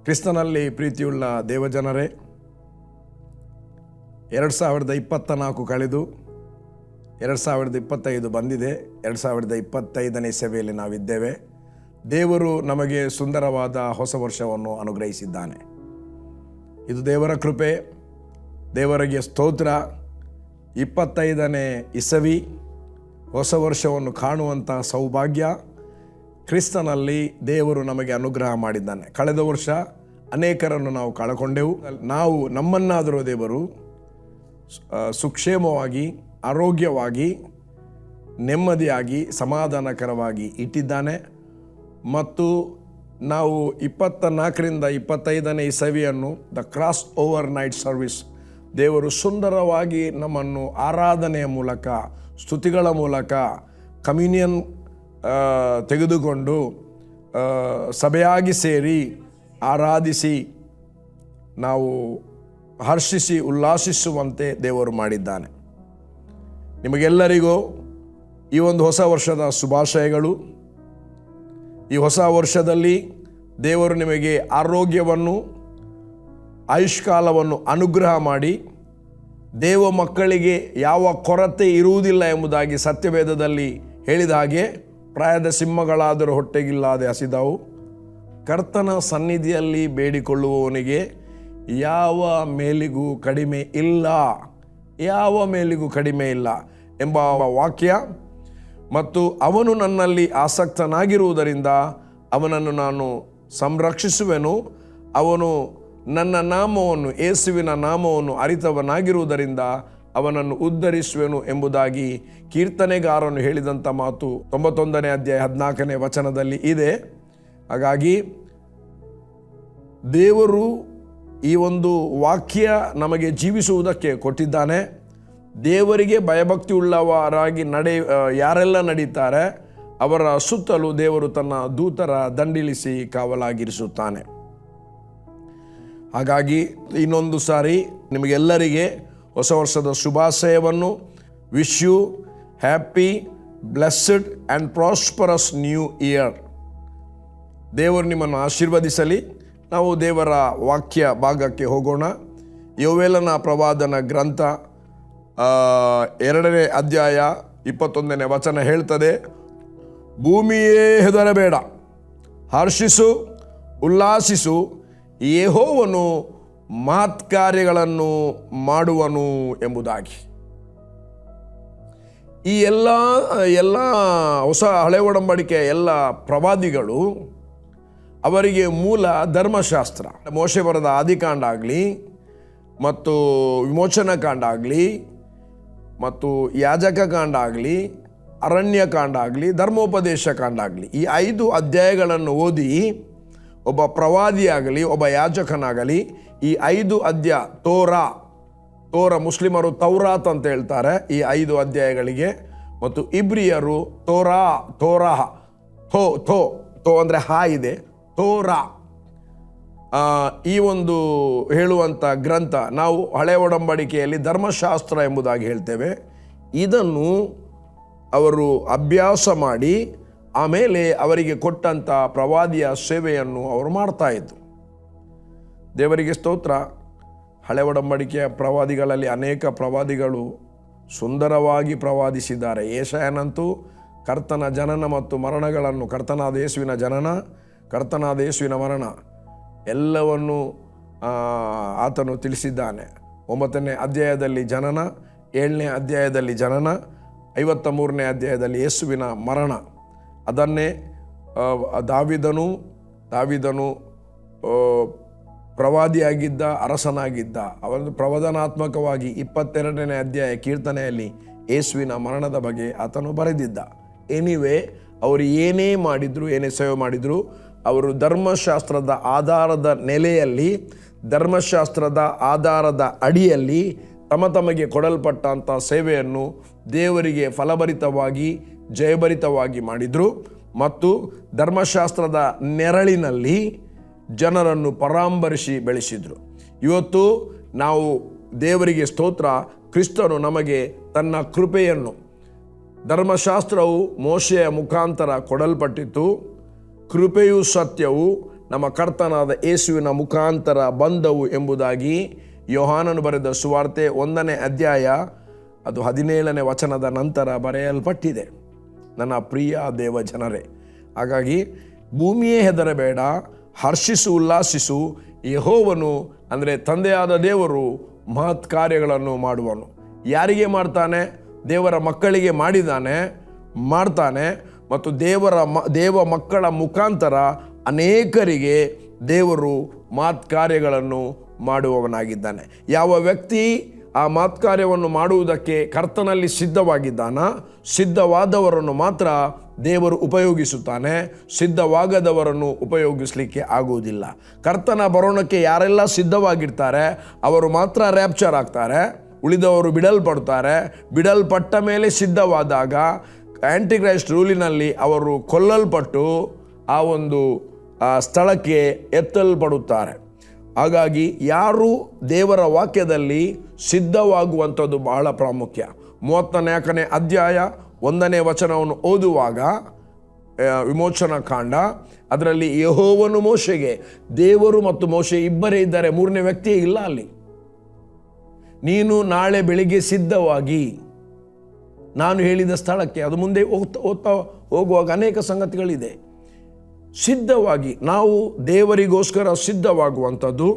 ಕ್ರಿಸ್ತನಲ್ಲಿ ಪ್ರೀತಿಯುಳ್ಳ ದೇವಜನರೇ, 2024 ಕಳೆದು 2025 ಬಂದಿದೆ. 2025ನೇ ಸೇವೆಯಲ್ಲಿ ನಾವಿದ್ದೇವೆ. ದೇವರು ನಮಗೆ ಸುಂದರವಾದ ಹೊಸ ವರ್ಷವನ್ನು ಅನುಗ್ರಹಿಸಿದ್ದಾನೆ. ಇದು ದೇವರ ಕೃಪೆ. ದೇವರಿಗೆ ಸ್ತೋತ್ರ. 25ನೇ ಇಸವಿ ಹೊಸ ವರ್ಷವನ್ನು ಕಾಣುವಂಥ ಸೌಭಾಗ್ಯ ಕ್ರಿಸ್ತನಲ್ಲಿ ದೇವರು ನಮಗೆ ಅನುಗ್ರಹ ಮಾಡಿದ್ದಾನೆ. ಕಳೆದ ವರ್ಷ ಅನೇಕರನ್ನು ನಾವು ಕಳಕೊಂಡೆವು. ನಾವು ನಮ್ಮನ್ನಾದರೂ ದೇವರು ಸುಕ್ಷೇಮವಾಗಿ, ಆರೋಗ್ಯವಾಗಿ, ನೆಮ್ಮದಿಯಾಗಿ, ಸಮಾಧಾನಕರವಾಗಿ ಇಟ್ಟಿದ್ದಾನೆ. ಮತ್ತು ನಾವು 24ರಿಂದ 25ನೇ ಇಸವಿಯನ್ನು the cross over night service ದೇವರು ಸುಂದರವಾಗಿ ನಮ್ಮನ್ನು ಆರಾಧನೆಯ ಮೂಲಕ, ಸ್ತುತಿಗಳ ಮೂಲಕ, ಕಮ್ಯುನಿಯನ್ ತೆಗೆದುಕೊಂಡು ಸಭೆಯಾಗಿ ಸೇರಿ ಆರಾಧಿಸಿ ನಾವು ಹರ್ಷಿಸಿ ಉಲ್ಲಾಸಿಸುವಂತೆ ದೇವರು ಮಾಡಿದ್ದಾನೆ. ನಿಮಗೆಲ್ಲರಿಗೂ ಈ ಒಂದು ಹೊಸ ವರ್ಷದ ಶುಭಾಶಯಗಳು. ಈ ಹೊಸ ವರ್ಷದಲ್ಲಿ ದೇವರು ನಿಮಗೆ ಆರೋಗ್ಯವನ್ನು, ಆಯುಷ್ಕಾಲವನ್ನು ಅನುಗ್ರಹ ಮಾಡಿ ದೇವ ಮಕ್ಕಳಿಗೆ ಯಾವ ಕೊರತೆ ಇರುವುದಿಲ್ಲ ಎಂಬುದಾಗಿ ಸತ್ಯವೇದದಲ್ಲಿ ಹೇಳಿದ ಹಾಗೆ, ಪ್ರಾಯದ ಸಿಂಹಗಳಾದರೂ ಹೊಟ್ಟೆಗಿಲ್ಲದೆ ಹಸಿದವು, ಕರ್ತನ ಸನ್ನಿಧಿಯಲ್ಲಿ ಬೇಡಿಕೊಳ್ಳುವವನಿಗೆ ಯಾವ ಮೇಲಿಗೂ ಕಡಿಮೆ ಇಲ್ಲ, ಯಾವ ಮೇಲಿಗೂ ಕಡಿಮೆ ಇಲ್ಲ ಎಂಬ ವಾಕ್ಯ. ಮತ್ತು ಅವನು ನನ್ನಲ್ಲಿ ಆಸಕ್ತನಾಗಿರುವುದರಿಂದ ಅವನನ್ನು ನಾನು ಸಂರಕ್ಷಿಸುವೆನು. ಅವನು ನನ್ನ ನಾಮವನ್ನು, ಯೇಸುವಿನ ನಾಮವನ್ನು ಅರಿತವನಾಗಿರುವುದರಿಂದ ಅವನನ್ನು ಉದ್ಧರಿಸುವೆನು ಎಂಬುದಾಗಿ ಕೀರ್ತನೆಗಾರನು ಹೇಳಿದಂಥ ಮಾತು 91ನೇ ಅಧ್ಯಾಯ 14ನೇ ವಚನದಲ್ಲಿ ಇದೆ. ಹಾಗಾಗಿ ದೇವರು ಈ ಒಂದು ವಾಕ್ಯ ನಮಗೆ ಜೀವಿಸುವುದಕ್ಕೆ ಕೊಟ್ಟಿದ್ದಾನೆ. ದೇವರಿಗೆ ಭಯಭಕ್ತಿ ಉಳ್ಳವರಾಗಿ ಯಾರೆಲ್ಲ ನಡೀತಾರೆ ಅವರ ಸುತ್ತಲೂ ದೇವರು ತನ್ನ ದೂತರ ದಂಡಿಳಿಸಿ ಕಾವಲಾಗಿರಿಸುತ್ತಾನೆ. ಹಾಗಾಗಿ ಇನ್ನೊಂದು ಸಾರಿ ನಿಮಗೆಲ್ಲರಿಗೆ ಹೊಸ ವರ್ಷದ ಶುಭಾಶಯವನ್ನು. Wish you happy, blessed and prosperous new year. ದೇವರು ನಿಮ್ಮನ್ನು ಆಶೀರ್ವದಿಸಲಿ. ನಾವು ದೇವರ ವಾಕ್ಯ ಭಾಗಕ್ಕೆ ಹೋಗೋಣ. ಯೋವೇಲನ ಪ್ರವಾದನ ಗ್ರಂಥ 2ನೇ ಅಧ್ಯಾಯ 21ನೇ ವಚನ ಹೇಳ್ತದೆ, ಭೂಮಿಯೇ ಹೆದರಬೇಡ, ಹರ್ಷಿಸು, ಉಲ್ಲಾಸಿಸು, ಯೆಹೋವನು ಮಹತ್ಕಾರ್ಯಗಳನ್ನು ಮಾಡುವನು ಎಂಬುದಾಗಿ. ಈ ಎಲ್ಲ ಹೊಸ ಹಳೆ ಒಡಂಬಡಿಕೆಯ ಎಲ್ಲ ಪ್ರವಾದಿಗಳು ಅವರಿಗೆ ಮೂಲ ಧರ್ಮಶಾಸ್ತ್ರ, ಮೋಶೆ ಬರೆದ ಆದಿಕಾಂಡ ಆಗಲಿ, ಮತ್ತು ವಿಮೋಚನಕಾಂಡ ಆಗಲಿ, ಮತ್ತು ಯಾಜಕ ಕಾಂಡ ಆಗಲಿ, ಅರಣ್ಯಕಾಂಡ ಆಗಲಿ, ಧರ್ಮೋಪದೇಶ ಕಾಂಡ ಆಗಲಿ, ಈ 5 ಅಧ್ಯಾಯಗಳನ್ನು ಓದಿ ಒಬ್ಬ ಪ್ರವಾದಿಯಾಗಲಿ, ಒಬ್ಬ ಯಾಜಕನಾಗಲಿ ಈ 5 ಅಧ್ಯಾಯ ತೋರ ಮುಸ್ಲಿಮರು ತೌರಾತ್ ಅಂತ ಹೇಳ್ತಾರೆ ಈ 5 ಅಧ್ಯಾಯಗಳಿಗೆ. ಮತ್ತು ಇಬ್ರಿಯರು ತೋರಾಹ ಥೋ ಅಂದರೆ ಹಾ ಇದೆ, ತೋರಾ, ಈ ಒಂದು ಹೇಳುವಂಥ ಗ್ರಂಥ ನಾವು ಹಳೆ ಒಡಂಬಡಿಕೆಯಲ್ಲಿ ಧರ್ಮಶಾಸ್ತ್ರ ಎಂಬುದಾಗಿ ಹೇಳ್ತೇವೆ. ಇದನ್ನು ಅವರು ಅಭ್ಯಾಸ ಮಾಡಿ ಆಮೇಲೆ ಅವರಿಗೆ ಕೊಟ್ಟಂಥ ಪ್ರವಾದಿಯ ಸೇವೆಯನ್ನು ಅವರು ಮಾಡ್ತಾ ಇದ್ರು. ದೇವರಿಗೆ ಸ್ತೋತ್ರ. ಹಳೆ ಒಡಂಬಡಿಕೆಯ ಪ್ರವಾದಿಗಳಲ್ಲಿ ಅನೇಕ ಪ್ರವಾದಿಗಳು ಸುಂದರವಾಗಿ ಪ್ರವಾದಿಸಿದ್ದಾರೆ. ಯೆಶಾಯನಂತೂ ಕರ್ತನ ಜನನ ಮತ್ತು ಮರಣಗಳನ್ನು, ಕರ್ತನಾದ ಯೇಸುವಿನ ಜನನ, ಕರ್ತನಾದ ಯೇಸುವಿನ ಮರಣ ಎಲ್ಲವನ್ನು ಆತನು ತಿಳಿಸಿದ್ದಾನೆ. 9ನೇ ಅಧ್ಯಾಯದಲ್ಲಿ ಜನನ, 7ನೇ ಅಧ್ಯಾಯದಲ್ಲಿ ಜನನ, 53ನೇ ಅಧ್ಯಾಯದಲ್ಲಿ ಯೇಸುವಿನ ಮರಣ. ಅದನ್ನೇ ದಾವಿದನು ಪ್ರವಾದಿಯಾಗಿದ್ದ, ಅರಸನಾಗಿದ್ದ. ಅವನು ಪ್ರವಚನಾತ್ಮಕವಾಗಿ 22ನೇ ಅಧ್ಯಾಯ ಕೀರ್ತನೆಯಲ್ಲಿ ಯೇಸುವಿನ ಮರಣದ ಬಗ್ಗೆ ಆತನು ಬರೆದಿದ್ದ. ಎನಿವೇ, ಅವರು ಏನೇ ಮಾಡಿದ್ರು, ಏನೇ ಸೇವೆ ಮಾಡಿದ್ರು, ಅವರು ಧರ್ಮಶಾಸ್ತ್ರದ ಆಧಾರದ ನೆಲೆಯಲ್ಲಿ, ಧರ್ಮಶಾಸ್ತ್ರದ ಆಧಾರದ ಅಡಿಯಲ್ಲಿ ತಮಗೆ ಕೊಡಲ್ಪಟ್ಟಂಥ ಸೇವೆಯನ್ನು ದೇವರಿಗೆ ಫಲಭರಿತವಾಗಿ, ಜಯಭರಿತವಾಗಿ ಮಾಡಿದರು. ಮತ್ತು ಧರ್ಮಶಾಸ್ತ್ರದ ನೆರಳಿನಲ್ಲಿ ಜನರನ್ನು ಪರಾಂಬರಿಸಿ ಬೆಳೆಸಿದರು. ಇವತ್ತು ನಾವು ದೇವರಿಗೆ ಸ್ತೋತ್ರ, ಕ್ರಿಸ್ತನು ನಮಗೆ ತನ್ನ ಕೃಪೆಯನ್ನು, ಧರ್ಮಶಾಸ್ತ್ರವು ಮೋಶೆಯ ಮುಖಾಂತರ ಕೊಡಲ್ಪಟ್ಟಿತು, ಕೃಪೆಯು ಸತ್ಯವು ನಮ್ಮ ಕರ್ತನಾದ ಯೇಸುವಿನ ಮುಖಾಂತರ ಬಂದವು ಎಂಬುದಾಗಿ ಯೋಹಾನನು ಬರೆದ ಸುವಾರ್ತೆ 1ನೇ ಅಧ್ಯಾಯ ಅದು 17ನೇ ವಚನದ ನಂತರ ಬರೆಯಲ್ಪಟ್ಟಿದೆ. ನನ್ನ ಪ್ರಿಯ ದೇವ ಜನರೇ, ಹಾಗಾಗಿ ಭೂಮಿಯೇ ಹೆದರಬೇಡ, ಹರ್ಷಿಸು, ಉಲ್ಲಾಸಿಸು, ಯೆಹೋವನು ಅಂದರೆ ತಂದೆಯಾದ ದೇವರು ಮಹತ್ ಕಾರ್ಯಗಳನ್ನು ಮಾಡುವನು. ಯಾರಿಗೆ ಮಾಡ್ತಾನೆ? ದೇವರ ಮಕ್ಕಳಿಗೆ ಮಾಡ್ತಾನೆ ಮತ್ತು ದೇವ ಮಕ್ಕಳ ಮುಖಾಂತರ ಅನೇಕರಿಗೆ ದೇವರು ಮಹತ್ ಕಾರ್ಯಗಳನ್ನು ಮಾಡುವವನಾಗಿದ್ದಾನೆ. ಯಾವ ವ್ಯಕ್ತಿ ಆ ಮಹತ್ ಕಾರ್ಯವನ್ನು ಮಾಡುವುದಕ್ಕೆ ಕರ್ತನಲ್ಲಿ ಸಿದ್ಧವಾದವರನ್ನು ಮಾತ್ರ ದೇವರು ಉಪಯೋಗಿಸುತ್ತಾನೆ, ಸಿದ್ಧವಾಗದವರನ್ನು ಉಪಯೋಗಿಸಲಿಕ್ಕೆ ಆಗುವುದಿಲ್ಲ. ಕರ್ತನ ಬರೋಣಕ್ಕೆ ಯಾರೆಲ್ಲ ಸಿದ್ಧವಾಗಿರ್ತಾರೆ ಅವರು ಮಾತ್ರ ರ್ಯಾಪ್ಚರ್ ಆಗ್ತಾರೆ, ಉಳಿದವರು ಬಿಡಲ್ಪಡ್ತಾರೆ. ಬಿಡಲ್ಪಟ್ಟ ಮೇಲೆ ಸಿದ್ಧವಾದಾಗ ಆಂಟಿಕ್ರೈಸ್ಟ್ ರೂಲಿನಲ್ಲಿ ಅವರು ಕೊಲ್ಲಲ್ಪಟ್ಟು ಆ ಒಂದು ಸ್ಥಳಕ್ಕೆ ಎತ್ತಲ್ಪಡುತ್ತಾರೆ. ಹಾಗಾಗಿ ಯಾರು ದೇವರ ವಾಕ್ಯದಲ್ಲಿ ಸಿದ್ಧವಾಗುವಂಥದ್ದು ಬಹಳ ಪ್ರಾಮುಖ್ಯ. 34ನೇ ಅಧ್ಯಾಯ 1ನೇ ವಚನವನ್ನು ಓದುವಾಗ ವಿಮೋಚನಾ ಕಾಂಡ, ಅದರಲ್ಲಿ ಯೆಹೋವನು ಮೋಶೆಗೆ, ದೇವರು ಮತ್ತು ಮೋಶೆ ಇಬ್ಬರೇ ಇದ್ದಾರೆ, 3ನೇ ವ್ಯಕ್ತಿಯೇ ಇಲ್ಲ ಅಲ್ಲಿ. ನೀನು ನಾಳೆ ಬೆಳಿಗ್ಗೆ ಸಿದ್ಧವಾಗಿ ನಾನು ಹೇಳಿದ ಸ್ಥಳಕ್ಕೆ, ಅದು ಮುಂದೆ ಓದ್ತಾ ಹೋಗುವಾಗ ಅನೇಕ ಸಂಗತಿಗಳಿದೆ. ಸಿದ್ಧವಾಗಿ ನಾವು ದೇವರಿಗೋಸ್ಕರ ಸಿದ್ಧವಾಗುವಂಥದ್ದು.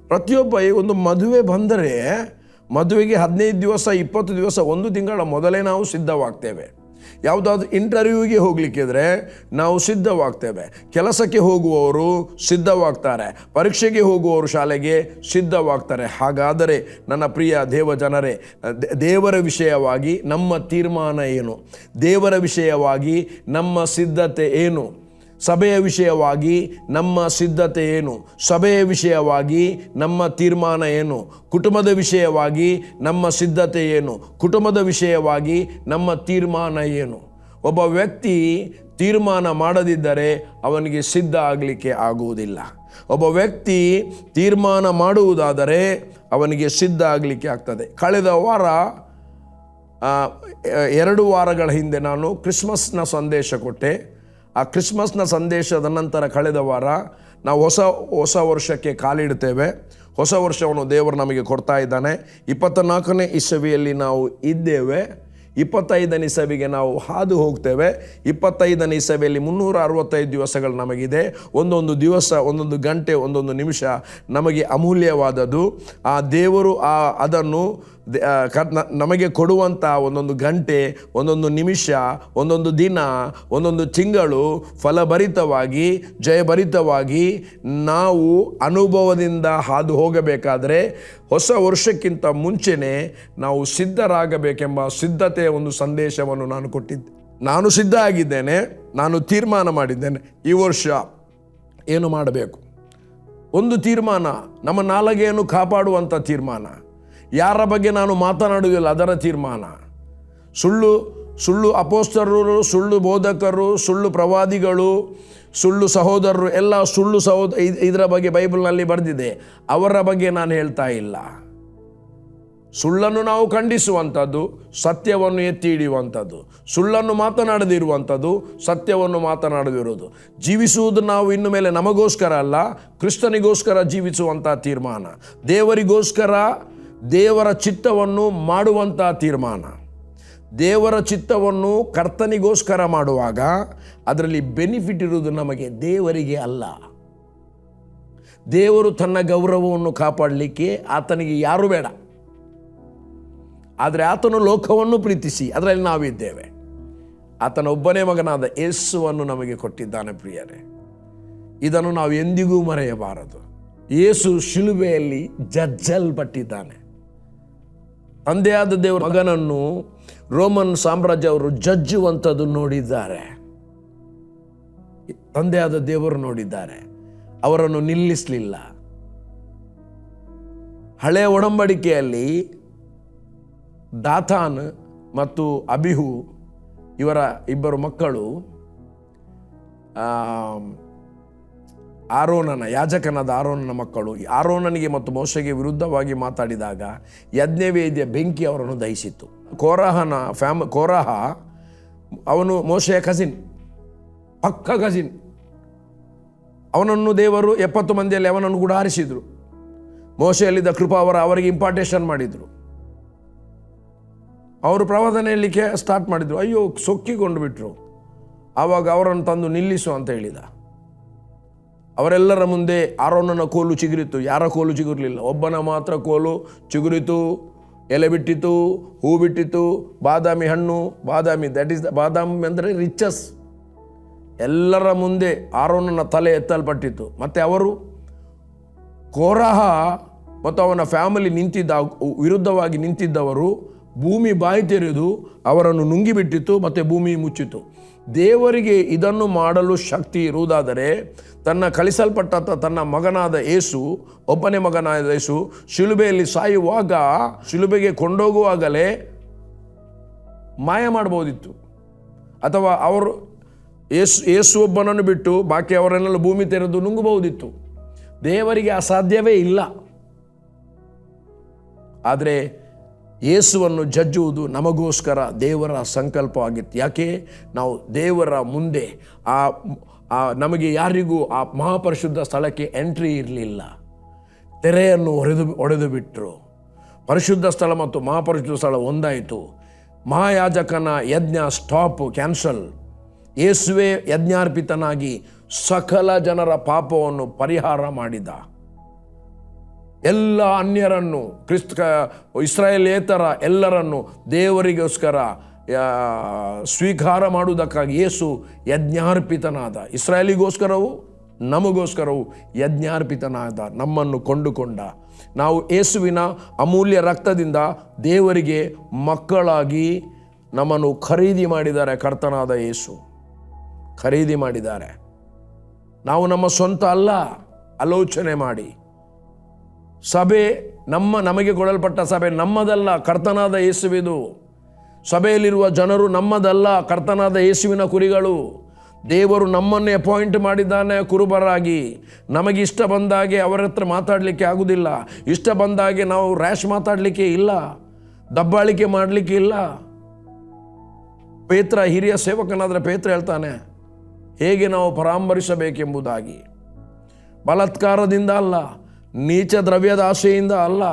ಪ್ರತಿಯೊಬ್ಬ ಒಂದು ಮದುವೆ ಬಂದರೆ ಮದುವೆಗೆ 15 ದಿವಸ 20 ದಿವಸ 1 ತಿಂಗಳ ಮೊದಲೇ ನಾವು ಸಿದ್ಧವಾಗ್ತೇವೆ. ಯಾವುದಾದ್ರೂ ಇಂಟರ್ವ್ಯೂಗೆ ಹೋಗಲಿಕ್ಕಿದ್ರೆ ನಾವು ಸಿದ್ಧವಾಗ್ತೇವೆ. ಕೆಲಸಕ್ಕೆ ಹೋಗುವವರು ಸಿದ್ಧವಾಗ್ತಾರೆ, ಪರೀಕ್ಷೆಗೆ ಹೋಗುವವರು ಶಾಲೆಗೆ ಸಿದ್ಧವಾಗ್ತಾರೆ. ಹಾಗಾದರೆ ನನ್ನ ಪ್ರಿಯ ದೇವ ಜನರೇ, ದೇವರ ವಿಷಯವಾಗಿ ನಮ್ಮ ತೀರ್ಮಾನ ಏನು? ದೇವರ ವಿಷಯವಾಗಿ ನಮ್ಮ ಸಿದ್ಧತೆ ಏನು? ಸಭೆಯ ವಿಷಯವಾಗಿ ನಮ್ಮ ಸಿದ್ಧತೆ ಏನು? ಸಭೆಯ ವಿಷಯವಾಗಿ ನಮ್ಮ ತೀರ್ಮಾನ ಏನು? ಕುಟುಂಬದ ವಿಷಯವಾಗಿ ನಮ್ಮ ಸಿದ್ಧತೆ ಏನು? ಕುಟುಂಬದ ವಿಷಯವಾಗಿ ನಮ್ಮ ತೀರ್ಮಾನ ಏನು? ಒಬ್ಬ ವ್ಯಕ್ತಿ ತೀರ್ಮಾನ ಮಾಡದಿದ್ದರೆ ಅವನಿಗೆ ಸಿದ್ಧ ಆಗಲಿಕ್ಕೆ ಆಗುವುದಿಲ್ಲ. ಒಬ್ಬ ವ್ಯಕ್ತಿ ತೀರ್ಮಾನ ಮಾಡುವುದಾದರೆ ಅವನಿಗೆ ಸಿದ್ಧ ಆಗಲಿಕ್ಕೆ ಆಗ್ತದೆ. ಕಳೆದ ವಾರ 2 ವಾರಗಳ ಹಿಂದೆ ನಾನು ಕ್ರಿಸ್ಮಸ್ನ ಸಂದೇಶ ಕೊಟ್ಟೆ. ಆ ಕ್ರಿಸ್ಮಸ್ನ ಸಂದೇಶದ ನಂತರ ಕಳೆದ ವಾರ ನಾವು ಹೊಸ ವರ್ಷಕ್ಕೆ ಕಾಲಿಡ್ತೇವೆ. ಹೊಸ ವರ್ಷವನ್ನು ದೇವರು ನಮಗೆ ಕೊಡ್ತಾ ಇದ್ದಾನೆ. 24ನೇ ಇಸವಿಯಲ್ಲಿ ನಾವು ಇದ್ದೇವೆ. 25ನೇ ಇಸವಿಗೆ ನಾವು ಹಾದು ಹೋಗ್ತೇವೆ. 25ನೇ ಇಸವಿಯಲ್ಲಿ 365 ದಿವಸಗಳು ನಮಗಿದೆ. ಒಂದೊಂದು ದಿವಸ, ಒಂದೊಂದು ಗಂಟೆ, ಒಂದೊಂದು ನಿಮಿಷ ನಮಗೆ ಅಮೂಲ್ಯವಾದದ್ದು. ಆ ದೇವರು ಅದನ್ನು ನಮಗೆ ಕೊಡುವಂಥ ಒಂದೊಂದು ಗಂಟೆ, ಒಂದೊಂದು ನಿಮಿಷ, ಒಂದೊಂದು ದಿನ, ಒಂದೊಂದು ತಿಂಗಳು ಫಲಭರಿತವಾಗಿ, ಜಯಭರಿತವಾಗಿ ನಾವು ಅನುಭವದಿಂದ ಹಾದು ಹೋಗಬೇಕಾದರೆ ಹೊಸ ವರ್ಷಕ್ಕಿಂತ ಮುಂಚೆನೇ ನಾವು ಸಿದ್ಧರಾಗಬೇಕೆಂಬ ಸಿದ್ಧತೆಯ ಒಂದು ಸಂದೇಶವನ್ನು ನಾನು ಕೊಟ್ಟಿದ್ದೆ. ನಾನು ಸಿದ್ಧ ಆಗಿದ್ದೇನೆ. ನಾನು ತೀರ್ಮಾನ ಮಾಡಿದ್ದೇನೆ ಈ ವರ್ಷ ಏನು ಮಾಡಬೇಕು. ಒಂದು ತೀರ್ಮಾನ, ನಮ್ಮ ನಾಲಿಗೆಯನ್ನು ಕಾಪಾಡುವಂಥ ತೀರ್ಮಾನ. ಯಾರ ಬಗ್ಗೆ ನಾನು ಮಾತನಾಡುವುದಿಲ್ಲ ಅದರ ತೀರ್ಮಾನ. ಸುಳ್ಳು ಅಪೋಸ್ತಲರು, ಸುಳ್ಳು ಬೋಧಕರು, ಸುಳ್ಳು ಪ್ರವಾದಿಗಳು, ಸುಳ್ಳು ಸಹೋದರರು ಎಲ್ಲ ಇದರ ಬಗ್ಗೆ ಬೈಬಲ್ನಲ್ಲಿ ಬರೆದಿದೆ. ಅವರ ಬಗ್ಗೆ ನಾನು ಹೇಳ್ತಾ ಇಲ್ಲ. ಸುಳ್ಳನ್ನು ನಾವು ಖಂಡಿಸುವಂಥದ್ದು, ಸತ್ಯವನ್ನು ಎತ್ತಿ ಹಿಡಿಯುವಂಥದ್ದು. ಸುಳ್ಳನ್ನು ಮಾತನಾಡದಿರುವಂಥದ್ದು, ಸತ್ಯವನ್ನು ಮಾತನಾಡದಿರುವುದು. ಜೀವಿಸುವುದು ನಾವು ಇನ್ನು ಮೇಲೆ ನಮಗೋಸ್ಕರ ಅಲ್ಲ, ಕ್ರಿಸ್ತನಿಗೋಸ್ಕರ ಜೀವಿಸುವಂಥ ತೀರ್ಮಾನ. ದೇವರಿಗೋಸ್ಕರ ದೇವರ ಚಿತ್ತವನ್ನು ಮಾಡುವಂಥ ತೀರ್ಮಾನ. ದೇವರ ಚಿತ್ತವನ್ನು ಕರ್ತನಿಗೋಸ್ಕರ ಮಾಡುವಾಗ ಅದರಲ್ಲಿ ಬೆನಿಫಿಟ್ ಇರುವುದು ನಮಗೆ, ದೇವರಿಗೆ ಅಲ್ಲ. ದೇವರು ತನ್ನ ಗೌರವವನ್ನು ಕಾಪಾಡಲಿಕ್ಕೆ ಆತನಿಗೆ ಯಾರೂ ಬೇಡ. ಆದರೆ ಆತನು ಲೋಕವನ್ನು ಪ್ರೀತಿಸಿ ಅದರಲ್ಲಿ ನಾವಿದ್ದೇವೆ. ಆತನ ಒಬ್ಬನೇ ಮಗನಾದ ಯೇಸುವನ್ನು ನಮಗೆ ಕೊಟ್ಟಿದ್ದಾನೆ. ಪ್ರಿಯರೇ, ಇದನ್ನು ನಾವು ಎಂದಿಗೂ ಮರೆಯಬಾರದು. ಯೇಸು ಶಿಲುಬೆಯಲ್ಲಿ ಜಜ್ಜಲ್ಪಟ್ಟಿದ್ದಾನೆ. ತಂದೆಯಾದ ದೇವರ ಮಗನನ್ನು ರೋಮನ್ ಸಾಮ್ರಾಜ್ಯವರು ಜಜ್ಜುವಂಥದ್ದು ನೋಡಿದ್ದಾರೆ. ತಂದೆಯಾದ ದೇವರು ನೋಡಿದ್ದಾರೆ, ಅವರನ್ನು ನಿಲ್ಲಿಸಲಿಲ್ಲ. ಹಳೆಯ ಒಡಂಬಡಿಕೆಯಲ್ಲಿ ದಾತಾನ್ ಮತ್ತು ಅಬಿಹು ಇವರ ಇಬ್ಬರು ಮಕ್ಕಳು ಯಾಜಕನಾದ ಆರೋನನ ಮಕ್ಕಳು ಆರೋನನಿಗೆ ಮತ್ತು ಮೋಶೆಗೆ ವಿರುದ್ಧವಾಗಿ ಮಾತಾಡಿದಾಗ ಯಜ್ಞವೇದಿಯ ಬೆಂಕಿ ಅವರನ್ನು ದಹಿಸಿತ್ತು. ಕೋರಹ ಅವನು ಮೋಶೆಯ ಕಸಿನ್, ಪಕ್ಕ ಕಸಿನ್. ಅವನನ್ನು ದೇವರು 70 ಮಂದಿಯಲ್ಲಿ ಅವನನ್ನು ಕೂಡ ಆರಿಸಿದರು. ಮೋಶೆಯಲ್ಲಿದ್ದ ಕೃಪಾವರ ಅವರಿಗೆ ಇಂಪಾರ್ಟೇಷನ್ ಮಾಡಿದರು. ಅವರು ಪ್ರವಾದನೆ ಹೇಳಲಿಕ್ಕೆ ಸ್ಟಾರ್ಟ್ ಮಾಡಿದರು. ಅಯ್ಯೋ, ಸೊಕ್ಕಿಕೊಂಡು ಬಿಟ್ಟರು. ಆವಾಗ ಅವರನ್ನು ತಂದು ನಿಲ್ಲಿಸು ಅಂತ ಹೇಳಿದ. ಅವರೆಲ್ಲರ ಮುಂದೆ ಆರೋನನ ಕೋಲು ಚಿಗುರಿತು. ಯಾರ ಕೋಲು ಚಿಗುರಲಿಲ್ಲ, ಒಬ್ಬನ ಮಾತ್ರ ಕೋಲು ಚಿಗುರಿತು, ಎಲೆ ಬಿಟ್ಟಿತು, ಹೂ ಬಿಟ್ಟಿತು, ಬಾದಾಮಿ ಹಣ್ಣು, ಬಾದಾಮಿ, ದಟ್ ಈಸ್ ಬಾದಾಮಿ ಅಂದರೆ ರಿಚಸ್. ಎಲ್ಲರ ಮುಂದೆ ಆರೋನನ ತಲೆ ಎತ್ತಲ್ಪಟ್ಟಿತು. ಮತ್ತು ಅವರು ಕೋರಹ ಮತ್ತು ಅವನ ಫ್ಯಾಮಿಲಿ ವಿರುದ್ಧವಾಗಿ ನಿಂತಿದ್ದವರು ಭೂಮಿ ಬಾಯಿ ತೆರೆದು ಅವರನ್ನು ನುಂಗಿಬಿಟ್ಟಿತು ಮತ್ತು ಭೂಮಿ ಮುಚ್ಚಿತು. ದೇವರಿಗೆ ಇದನ್ನು ಮಾಡಲು ಶಕ್ತಿ ಇರುವುದಾದರೆ ತನ್ನ ಕಳಿಸಲ್ಪಟ್ಟ ತನ್ನ ಮಗನಾದ ಯೇಸು, ಒಬ್ಬನೇ ಮಗನಾದ ಯೇಸು ಶಿಲುಬೆಯಲ್ಲಿ ಸಾಯುವಾಗ, ಶಿಲುಬೆಗೆ ಕೊಂಡೋಗುವಾಗಲೇ ಮಾಯ ಮಾಡ್ಬೋದಿತ್ತು. ಅಥವಾ ಅವರು ಯೇಸು ಒಬ್ಬನನ್ನು ಬಿಟ್ಟು ಬಾಕಿ ಅವರನ್ನೆಲ್ಲ ಭೂಮಿ ತೆರೆದು ನುಂಗಬಹುದಿತ್ತು. ದೇವರಿಗೆ ಅಸಾಧ್ಯವೇ ಇಲ್ಲ. ಆದರೆ ಯೇಸುವನ್ನು ಜಜ್ಜುವುದು ನಮಗೋಸ್ಕರ ದೇವರ ಸಂಕಲ್ಪವಾಗಿತ್ತು. ಯಾಕೆ? ನಾವು ದೇವರ ಮುಂದೆ ನಮಗೆ ಯಾರಿಗೂ ಆ ಮಹಾಪರಿಶುದ್ಧ ಸ್ಥಳಕ್ಕೆ ಎಂಟ್ರಿ ಇರಲಿಲ್ಲ. ತೆರೆಯನ್ನು ಒಡೆದು ಬಿಟ್ಟರು. ಪರಿಶುದ್ಧ ಸ್ಥಳ ಮತ್ತು ಮಹಾಪರಿಶುದ್ಧ ಸ್ಥಳ ಒಂದಾಯಿತು. ಮಹಾಯಾಜಕನ ಯಜ್ಞ ಕ್ಯಾನ್ಸಲ್. ಯೇಸುವೆ ಯಜ್ಞಾರ್ಪಿತನಾಗಿ ಸಕಲ ಜನರ ಪಾಪವನ್ನು ಪರಿಹಾರ ಮಾಡಿದ. ಎಲ್ಲ ಅನ್ಯರನ್ನು, ಇಸ್ರಾಯೇಲೇತರ ಎಲ್ಲರನ್ನು ದೇವರಿಗೋಸ್ಕರ ಸ್ವೀಕಾರ ಮಾಡುವುದಕ್ಕಾಗಿ ಯೇಸು ಯಜ್ಞಾರ್ಪಿತನಾದ. ಇಸ್ರಾಯೇಲಿಗೋಸ್ಕರವೂ ನಮಗೋಸ್ಕರವೂ ಯಜ್ಞಾರ್ಪಿತನಾದ, ನಮ್ಮನ್ನು ಕೊಂಡುಕೊಂಡ. ನಾವು ಯೇಸುವಿನ ಅಮೂಲ್ಯ ರಕ್ತದಿಂದ ದೇವರಿಗೆ ಮಕ್ಕಳಾಗಿ ನಮ್ಮನ್ನು ಖರೀದಿ ಮಾಡಿದ್ದಾರೆ. ಕರ್ತನಾದ ಯೇಸು ಖರೀದಿ ಮಾಡಿದ್ದಾರೆ. ನಾವು ನಮ್ಮ ಸ್ವಂತ ಅಲ್ಲ. ಆಲೋಚನೆ ಮಾಡಿ, ಸಭೆ ನಮಗೆ ಕೊಡಲ್ಪಟ್ಟ ಸಭೆ ನಮ್ಮದಲ್ಲ, ಕರ್ತನಾದ ಯೇಸುವಿದು. ಸಭೆಯಲ್ಲಿರುವ ಜನರು ನಮ್ಮದಲ್ಲ, ಕರ್ತನಾದ ಯೇಸುವಿನ ಕುರಿಗಳು. ದೇವರು ನಮ್ಮನ್ನೇ ಅಪಾಯಿಂಟ್ ಮಾಡಿದ್ದಾನೆ ಕುರುಬರಾಗಿ. ನಮಗೆ ಇಷ್ಟ ಬಂದಾಗೆ ಅವರ ಹತ್ರ ಮಾತಾಡಲಿಕ್ಕೆ ಆಗುವುದಿಲ್ಲ. ಇಷ್ಟ ಬಂದಾಗೆ ನಾವು ರ್ಯಾಶ್ ಮಾತಾಡಲಿಕ್ಕೆ ಇಲ್ಲ, ದಬ್ಬಾಳಿಕೆ ಮಾಡಲಿಕ್ಕೆ ಇಲ್ಲ. ಪೇತ್ರ ಹಿರಿಯ ಸೇವಕನಾದರೆ ಪೇತ್ರ ಹೇಳ್ತಾನೆ ಹೇಗೆ ನಾವು ಪರಾಮರಿಸಬೇಕೆಂಬುದಾಗಿ. ಬಲಾತ್ಕಾರದಿಂದ ಅಲ್ಲ, ನೀಚ ದ್ರವ್ಯದ ಆಶೆಯಿಂದ ಅಲ್ಲ,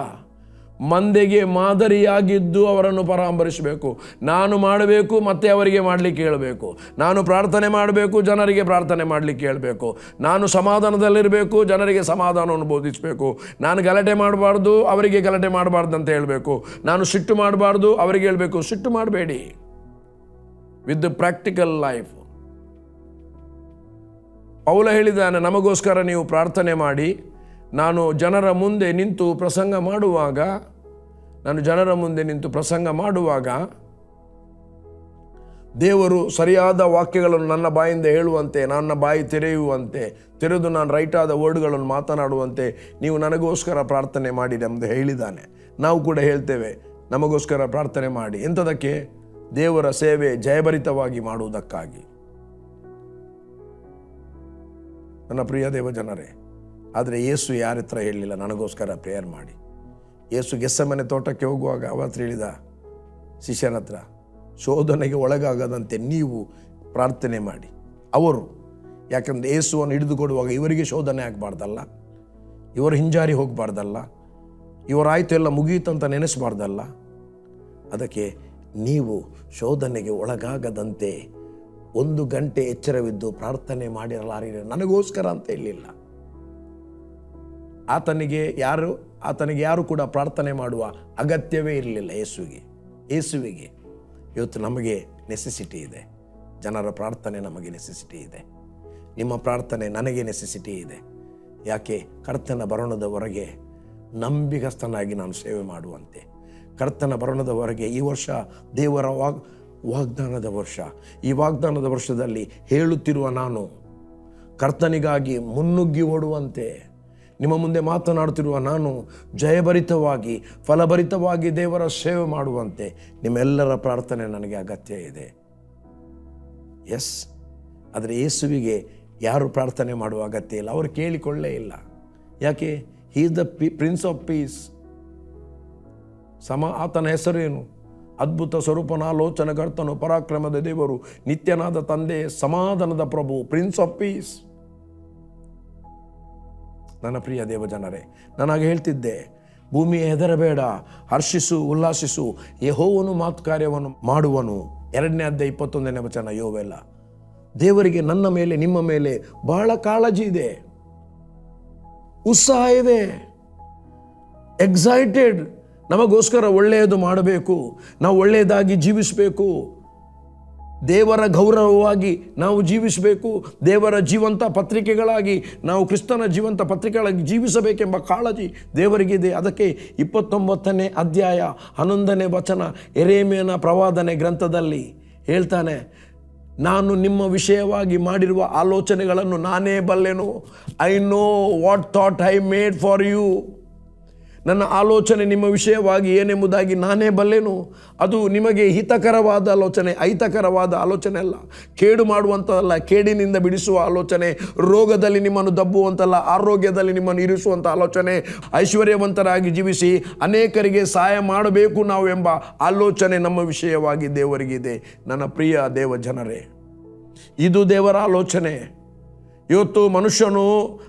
ಮಂದೆಗೆ ಮಾದರಿಯಾಗಿದ್ದು ಅವರನ್ನು ಪರಾಮರಿಸಬೇಕು. ನಾನು ಮಾಡಬೇಕು, ಮತ್ತೆ ಅವರಿಗೆ ಮಾಡಲಿಕ್ಕೆ ಹೇಳಬೇಕು. ನಾನು ಪ್ರಾರ್ಥನೆ ಮಾಡಬೇಕು, ಜನರಿಗೆ ಪ್ರಾರ್ಥನೆ ಮಾಡಲಿಕ್ಕೆ ಹೇಳಬೇಕು. ನಾನು ಸಮಾಧಾನದಲ್ಲಿರಬೇಕು, ಜನರಿಗೆ ಸಮಾಧಾನವನ್ನು ಬೋಧಿಸಬೇಕು. ನಾನು ಗಲಾಟೆ ಮಾಡಬಾರ್ದು, ಅವರಿಗೆ ಗಲಾಟೆ ಮಾಡಬಾರ್ದು ಅಂತ ಹೇಳಬೇಕು. ನಾನು ಸಿಟ್ಟು ಮಾಡಬಾರ್ದು, ಅವರಿಗೆ ಹೇಳಬೇಕು ಸಿಟ್ಟು ಮಾಡಬೇಡಿ. With practical life. ಪೌಲ ಹೇಳಿದ್ದಾನೆ, ನಮಗೋಸ್ಕರ ನೀವು ಪ್ರಾರ್ಥನೆ ಮಾಡಿ. ನಾನು ಜನರ ಮುಂದೆ ನಿಂತು ಪ್ರಸಂಗ ಮಾಡುವಾಗ ದೇವರು ಸರಿಯಾದ ವಾಕ್ಯಗಳನ್ನು ನನ್ನ ಬಾಯಿಂದ ಹೇಳುವಂತೆ, ನನ್ನ ಬಾಯಿ ತೆರೆದು ನಾನು ರೈಟಾದ ವರ್ಡ್ಗಳನ್ನು ಮಾತನಾಡುವಂತೆ ನೀವು ನನಗೋಸ್ಕರ ಪ್ರಾರ್ಥನೆ ಮಾಡಿ ಎಂದು ಹೇಳಿದ್ದಾನೆ. ನಾವು ಕೂಡ ಹೇಳ್ತೇವೆ, ನಮಗೋಸ್ಕರ ಪ್ರಾರ್ಥನೆ ಮಾಡಿ. ಎಂಥದಕ್ಕೆ? ದೇವರ ಸೇವೆ ಜಯಭರಿತವಾಗಿ ಮಾಡುವುದಕ್ಕಾಗಿ. ನನ್ನ ಪ್ರಿಯ ದೇವ ಜನರೇ, ಆದರೆ ಯೇಸು ಯಾರ ಹತ್ರ ಹೇಳಲಿಲ್ಲ ನನಗೋಸ್ಕರ ಪ್ರೇಯರ್ ಮಾಡಿ. ಯೇಸು ಗೆತ್ಸೆಮನೆ ತೋಟಕ್ಕೆ ಹೋಗುವಾಗ ಅವತ್ತು ಹೇಳಿದ ಶಿಷ್ಯನ ಹತ್ರ, ಶೋಧನೆಗೆ ಒಳಗಾಗದಂತೆ ನೀವು ಪ್ರಾರ್ಥನೆ ಮಾಡಿ. ಅವರು, ಯಾಕಂದರೆ ಯೇಸುವನ್ನು ಹಿಡಿದುಕೊಡುವಾಗ ಇವರಿಗೆ ಶೋಧನೆ ಆಗಬಾರ್ದಲ್ಲ, ಇವರು ಹಿಂಜಾರಿ ಹೋಗಬಾರ್ದಲ್ಲ, ಇವರಾಯ್ತು ಎಲ್ಲ ಮುಗಿಯಿತಂತ ನೆನೆಸಬಾರ್ದಲ್ಲ. ಅದಕ್ಕೆ ನೀವು ಶೋಧನೆಗೆ ಒಳಗಾಗದಂತೆ 1 ಗಂಟೆ ಎಚ್ಚರವಿದ್ದು ಪ್ರಾರ್ಥನೆ ಮಾಡಿರಲಾರಿರಿ, ನನಗೋಸ್ಕರ ಅಂತ ಹೇಳಿಲ್ಲ. ಆತನಿಗೆ ಯಾರು ಕೂಡ ಪ್ರಾರ್ಥನೆ ಮಾಡುವ ಅಗತ್ಯವೇ ಇರಲಿಲ್ಲ ಯೇಸುವಿಗೆ. ಇವತ್ತು ನಮಗೆ ನೆಸೆಸಿಟಿ ಇದೆ. ಜನರ ಪ್ರಾರ್ಥನೆ ನಮಗೆ ನೆಸೆಸಿಟಿ ಇದೆ. ನಿಮ್ಮ ಪ್ರಾರ್ಥನೆ ನನಗೆ ನೆಸೆಸಿಟಿ ಇದೆ. ಯಾಕೆ? ಕರ್ತನ ಬರೋಣದವರೆಗೆ ನಂಬಿಗಸ್ತನಾಗಿ ನಾನು ಸೇವೆ ಮಾಡುವಂತೆ. ಕರ್ತನ ಬರೋಣದವರೆಗೆ ಈ ವರ್ಷ ದೇವರ ವಾಗ್ದಾನದ ವರ್ಷ. ಈ ವಾಗ್ದಾನದ ವರ್ಷದಲ್ಲಿ ಹೇಳುತ್ತಿರುವ ನಾನು ಕರ್ತನಿಗಾಗಿ ಮುನ್ನುಗ್ಗಿ ಓಡುವಂತೆ, ನಿಮ್ಮ ಮುಂದೆ ಮಾತನಾಡುತ್ತಿರುವ ನಾನು ಜಯಭರಿತವಾಗಿ ಫಲಭರಿತವಾಗಿ ದೇವರ ಸೇವೆ ಮಾಡುವಂತೆ ನಿಮ್ಮೆಲ್ಲರ ಪ್ರಾರ್ಥನೆ ನನಗೆ ಅಗತ್ಯ ಇದೆ. ಎಸ್, ಆದರೆ ಯೇಸುವಿಗೆ ಯಾರು ಪ್ರಾರ್ಥನೆ ಮಾಡುವ ಅಗತ್ಯ ಇಲ್ಲ. ಅವರು ಕೇಳಿಕೊಳ್ಳೇ ಇಲ್ಲ. ಯಾಕೆ? He is the prince of piece. ಆತನ ಹೆಸರೇನು? ಅದ್ಭುತ ಸ್ವರೂಪನ, ಆಲೋಚನೆಕರ್ತನು, ಪರಾಕ್ರಮದ ದೇವರು, ನಿತ್ಯನಾದ ತಂದೆ, ಸಮಾಧಾನದ ಪ್ರಭು, ಪ್ರಿನ್ಸ್ ಆಫ್ ಪೀಸ್. ನನ್ನ ಪ್ರಿಯ ದೇವಜನರೇ, ನಾನಾಗ ಹೇಳ್ತಿದ್ದೆ, ಭೂಮಿಯ ಹೆದರಬೇಡ, ಹರ್ಷಿಸು, ಉಲ್ಲಾಸಿಸು, ಯೆಹೋವನು ಮಾತು ಕಾರ್ಯವನ್ನು ಮಾಡುವನು. 2ನೇ ಅಧ್ಯಾಯ 21ನೇ ವಚನ ಯೋವೆಲ್ಲ. ದೇವರಿಗೆ ನನ್ನ ಮೇಲೆ, ನಿಮ್ಮ ಮೇಲೆ ಬಹಳ ಕಾಳಜಿ ಇದೆ, ಉತ್ಸಾಹ ಇದೆ, ಎಕ್ಸೈಟೆಡ್. ನಮಗೋಸ್ಕರ ಒಳ್ಳೆಯದು ಮಾಡಬೇಕು, ನಾವು ಒಳ್ಳೆಯದಾಗಿ ಜೀವಿಸಬೇಕು, ದೇವರ ಗೌರವವಾಗಿ ನಾವು ಜೀವಿಸಬೇಕು, ದೇವರ ಜೀವಂತ ಪತ್ರಿಕೆಗಳಾಗಿ ನಾವು ಕ್ರಿಸ್ತನ ಜೀವಂತ ಪತ್ರಿಕೆಗಳಾಗಿ ಜೀವಿಸಬೇಕೆಂಬ ಕಾಳಜಿ ದೇವರಿಗಿದೆ. ಅದಕ್ಕೆ 29ನೇ ಅಧ್ಯಾಯ 11ನೇ ವಚನ ಯೆರೆಮೀಯನ ಪ್ರವಾದನೆ ಗ್ರಂಥದಲ್ಲಿ ಹೇಳ್ತಾನೆ, ನಾನು ನಿಮ್ಮ ವಿಷಯವಾಗಿ ಮಾಡಿರುವ ಆಲೋಚನೆಗಳನ್ನು ನಾನೇ ಬಲ್ಲೆನು. I know what thought I made for you. ನನ್ನ ಆಲೋಚನೆ ನಿಮ್ಮ ವಿಷಯವಾಗಿ ಏನೆಂಬುದಾಗಿ ನಾನೇ ಬಲ್ಲೆನು. ಅದು ನಿಮಗೆ ಹಿತಕರವಾದ ಆಲೋಚನೆ, ಅಹಿತಕರವಾದ ಆಲೋಚನೆ ಅಲ್ಲ, ಕೇಡು ಮಾಡುವಂಥದ್ದಲ್ಲ, ಕೇಡಿನಿಂದ ಬಿಡಿಸುವ ಆಲೋಚನೆ, ರೋಗದಲ್ಲಿ ನಿಮ್ಮನ್ನು ದಬ್ಬುವಂತಲ್ಲ, ಆರೋಗ್ಯದಲ್ಲಿ ನಿಮ್ಮನ್ನು ಇರಿಸುವಂಥ ಆಲೋಚನೆ, ಐಶ್ವರ್ಯವಂತರಾಗಿ ಜೀವಿಸಿ ಅನೇಕರಿಗೆ ಸಹಾಯ ಮಾಡಬೇಕು ನಾವು ಎಂಬ ಆಲೋಚನೆ ನಮ್ಮ ವಿಷಯವಾಗಿ ದೇವರಿಗಿದೆ. ನನ್ನ ಪ್ರಿಯ ದೇವ ಜನರೇ, ಇದು ದೇವರ ಆಲೋಚನೆ. ಇವತ್ತು ಮನುಷ್ಯನು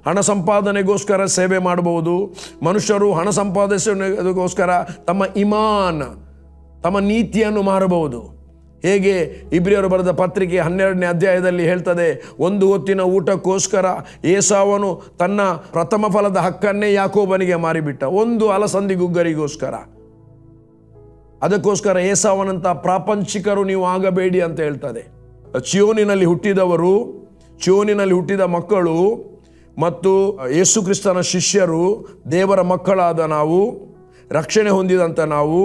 ಹಣ ಸಂಪಾದನೆಗೋಸ್ಕರ ಸೇವೆ ಮಾಡಬಹುದು. ಮನುಷ್ಯರು ಹಣ ಸಂಪಾದಿಸೋದಕ್ಕೋಸ್ಕರ ತಮ್ಮ ಇಮಾನ್, ತಮ್ಮ ನೀತಿಯನ್ನು ಮಾರಬಹುದು. ಹೇಗೆ ಇಬ್ರಿಯರು ಬರೆದ ಪತ್ರಿಕೆ 12ನೇ ಅಧ್ಯಾಯದಲ್ಲಿ ಹೇಳ್ತದೆ, ಒಂದು ಹೊತ್ತಿನ ಊಟಕ್ಕೋಸ್ಕರ ಏಸಾವನು ತನ್ನ ಪ್ರಥಮ ಫಲದ ಹಕ್ಕನ್ನೇ ಯಾಕೋಬನಿಗೆ ಮಾರಿಬಿಟ್ಟ, ಒಂದು ಅಲಸಂದಿ ಗುಗ್ಗರಿಗೋಸ್ಕರ. ಅದಕ್ಕೋಸ್ಕರ ಏಸಾವನಂತ ಪ್ರಾಪಂಚಿಕರು ನೀವು ಆಗಬೇಡಿ ಅಂತ ಹೇಳ್ತದೆ. ಚಿಯೋನಿನಲ್ಲಿ ಹುಟ್ಟಿದವರು, ಚಿಯೋನಿನಲ್ಲಿ ಹುಟ್ಟಿದ ಮಕ್ಕಳು ಮತ್ತು ಯೇಸು ಕ್ರಿಸ್ತನ ಶಿಷ್ಯರು, ದೇವರ ಮಕ್ಕಳಾದ ನಾವು, ರಕ್ಷಣೆ ಹೊಂದಿದಂಥ ನಾವು,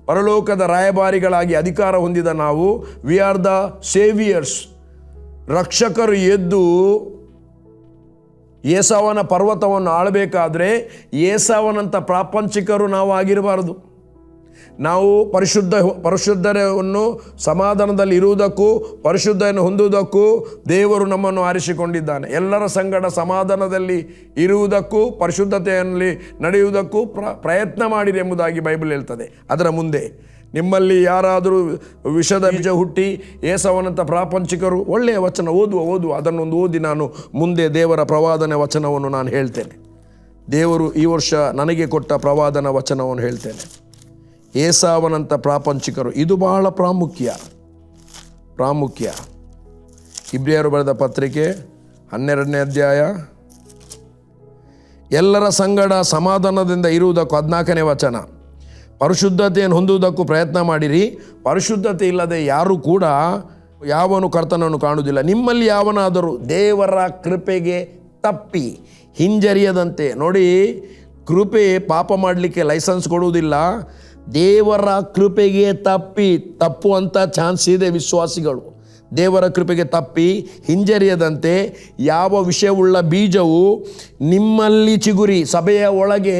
ಪರಲೋಕದ ರಾಯಭಾರಿಗಳಾಗಿ ಅಧಿಕಾರ ಹೊಂದಿದ ನಾವು, ವಿ ಆರ್ ದ ಸೇವಿಯರ್ಸ್. ರಕ್ಷಕರು ಎದ್ದು ಏಸಾವನ ಪರ್ವತವನ್ನು ಆಳಬೇಕಾದ್ರೆ ಏಸಾವನಂತ ಪ್ರಾಪಂಚಿಕರು ನಾವು ಆಗಿರಬಾರದು. ನಾವು ಪರಿಶುದ್ಧರನ್ನು ಸಮಾಧಾನದಲ್ಲಿ ಇರುವುದಕ್ಕೂ ಪರಿಶುದ್ಧವನ್ನು ಹೊಂದುವುದಕ್ಕೂ ದೇವರು ನಮ್ಮನ್ನು ಆರಿಸಿಕೊಂಡಿದ್ದಾನೆ. ಎಲ್ಲರ ಸಂಗಡ ಸಮಾಧಾನದಲ್ಲಿ ಇರುವುದಕ್ಕೂ ಪರಿಶುದ್ಧತೆಯಲ್ಲಿ ನಡೆಯುವುದಕ್ಕೂ ಪ್ರಯತ್ನ ಮಾಡಿರಿ ಎಂಬುದಾಗಿ ಬೈಬಲ್ ಹೇಳ್ತದೆ. ಅದರ ಮುಂದೆ ನಿಮ್ಮಲ್ಲಿ ಯಾರಾದರೂ ವಿಷದ ಬೀಜ ಹುಟ್ಟಿ ಏಸಾವನಂತ ಪ್ರಾಪಂಚಿಕರು, ಒಳ್ಳೆಯ ವಚನ ಓದುವ ಅದನ್ನೊಂದು ಓದಿ ನಾನು ಮುಂದೆ ದೇವರ ಪ್ರವಾದನೆ ವಚನವನ್ನು ನಾನು ಹೇಳ್ತೇನೆ. ದೇವರು ಈ ವರ್ಷ ನನಗೆ ಕೊಟ್ಟ ಪ್ರವಾದನ ವಚನವನ್ನು ಹೇಳ್ತೇನೆ. ಏಸಾವನಂತ ಪ್ರಾಪಂಚಿಕರು, ಇದು ಬಹಳ ಪ್ರಾಮುಖ್ಯ. ಇಬ್ರಿಯರು ಬರೆದ ಪತ್ರಿಕೆ 12ನೇ ಅಧ್ಯಾಯ, ಎಲ್ಲರ ಸಂಗಡ ಸಮಾಧಾನದಿಂದ ಇರುವುದಕ್ಕೂ 14ನೇ ವಚನ, ಪರಿಶುದ್ಧತೆಯನ್ನು ಹೊಂದುವುದಕ್ಕೂ ಪ್ರಯತ್ನ ಮಾಡಿರಿ. ಪರಿಶುದ್ಧತೆ ಇಲ್ಲದೆ ಯಾರೂ ಕೂಡ ಯಾವನು ಕರ್ತನನ್ನು ಕಾಣುವುದಿಲ್ಲ. ನಿಮ್ಮಲ್ಲಿ ಯಾವನಾದರೂ ದೇವರ ಕೃಪೆಗೆ ತಪ್ಪಿ ಹಿಂಜರಿಯದಂತೆ. ನೋಡಿ, ಕೃಪೆ ಪಾಪ ಮಾಡಲಿಕ್ಕೆ ಲೈಸೆನ್ಸ್ ಕೊಡುವುದಿಲ್ಲ. ದೇವರ ಕೃಪೆಗೆ ತಪ್ಪುವಂಥ ಚಾನ್ಸ್ ಇದೆ ವಿಶ್ವಾಸಿಗಳು. ದೇವರ ಕೃಪೆಗೆ ತಪ್ಪಿ ಹಿಂಜರಿಯದಂತೆ ಯಾವ ವಿಷಯವುಳ್ಳ ಬೀಜವು ನಿಮ್ಮಲ್ಲಿ ಚಿಗುರಿ, ಸಭೆಯ ಒಳಗೆ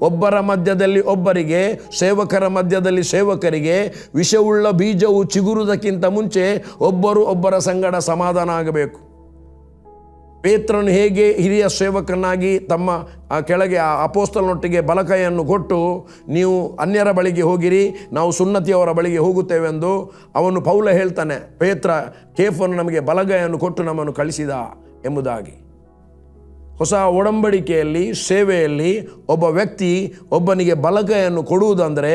ಒಬ್ಬರ ಮಧ್ಯದಲ್ಲಿ ಒಬ್ಬರಿಗೆ, ಸೇವಕರ ಮಧ್ಯದಲ್ಲಿ ಸೇವಕರಿಗೆ ವಿಷಯವುಳ್ಳ ಬೀಜವು ಚಿಗುರುವುದಕ್ಕಿಂತ ಮುಂಚೆ ಒಬ್ಬರ ಸಂಗಡ ಸಮಾಧಾನ ಆಗಬೇಕು. ಪೇತ್ರನು ಹೇಗೆ ಹಿರಿಯ ಸೇವಕನಾಗಿ ತಮ್ಮ ಕೆಳಗೆ ಅಪೋಸ್ತಲನೊಟ್ಟಿಗೆ ಬಲಕೈಯನ್ನು ಕೊಟ್ಟು ನೀವು ಅನ್ಯರ ಬಳಿಗೆ ಹೋಗಿರಿ, ನಾವು ಸುನ್ನತಿಯವರ ಬಳಿಗೆ ಹೋಗುತ್ತೇವೆಂದು ಅವನು ಪೌಲ ಹೇಳ್ತಾನೆ, ಕೇಫನು ನಮಗೆ ಬಲಗೈಯನ್ನು ಕೊಟ್ಟು ನಮ್ಮನ್ನು ಕಳಿಸಿದ ಎಂಬುದಾಗಿ. ಹೊಸ ಒಡಂಬಡಿಕೆಯಲ್ಲಿ ಸೇವೆಯಲ್ಲಿ ಒಬ್ಬ ವ್ಯಕ್ತಿ ಒಬ್ಬನಿಗೆ ಬಲಗೈಯನ್ನು ಕೊಡುವುದಂದರೆ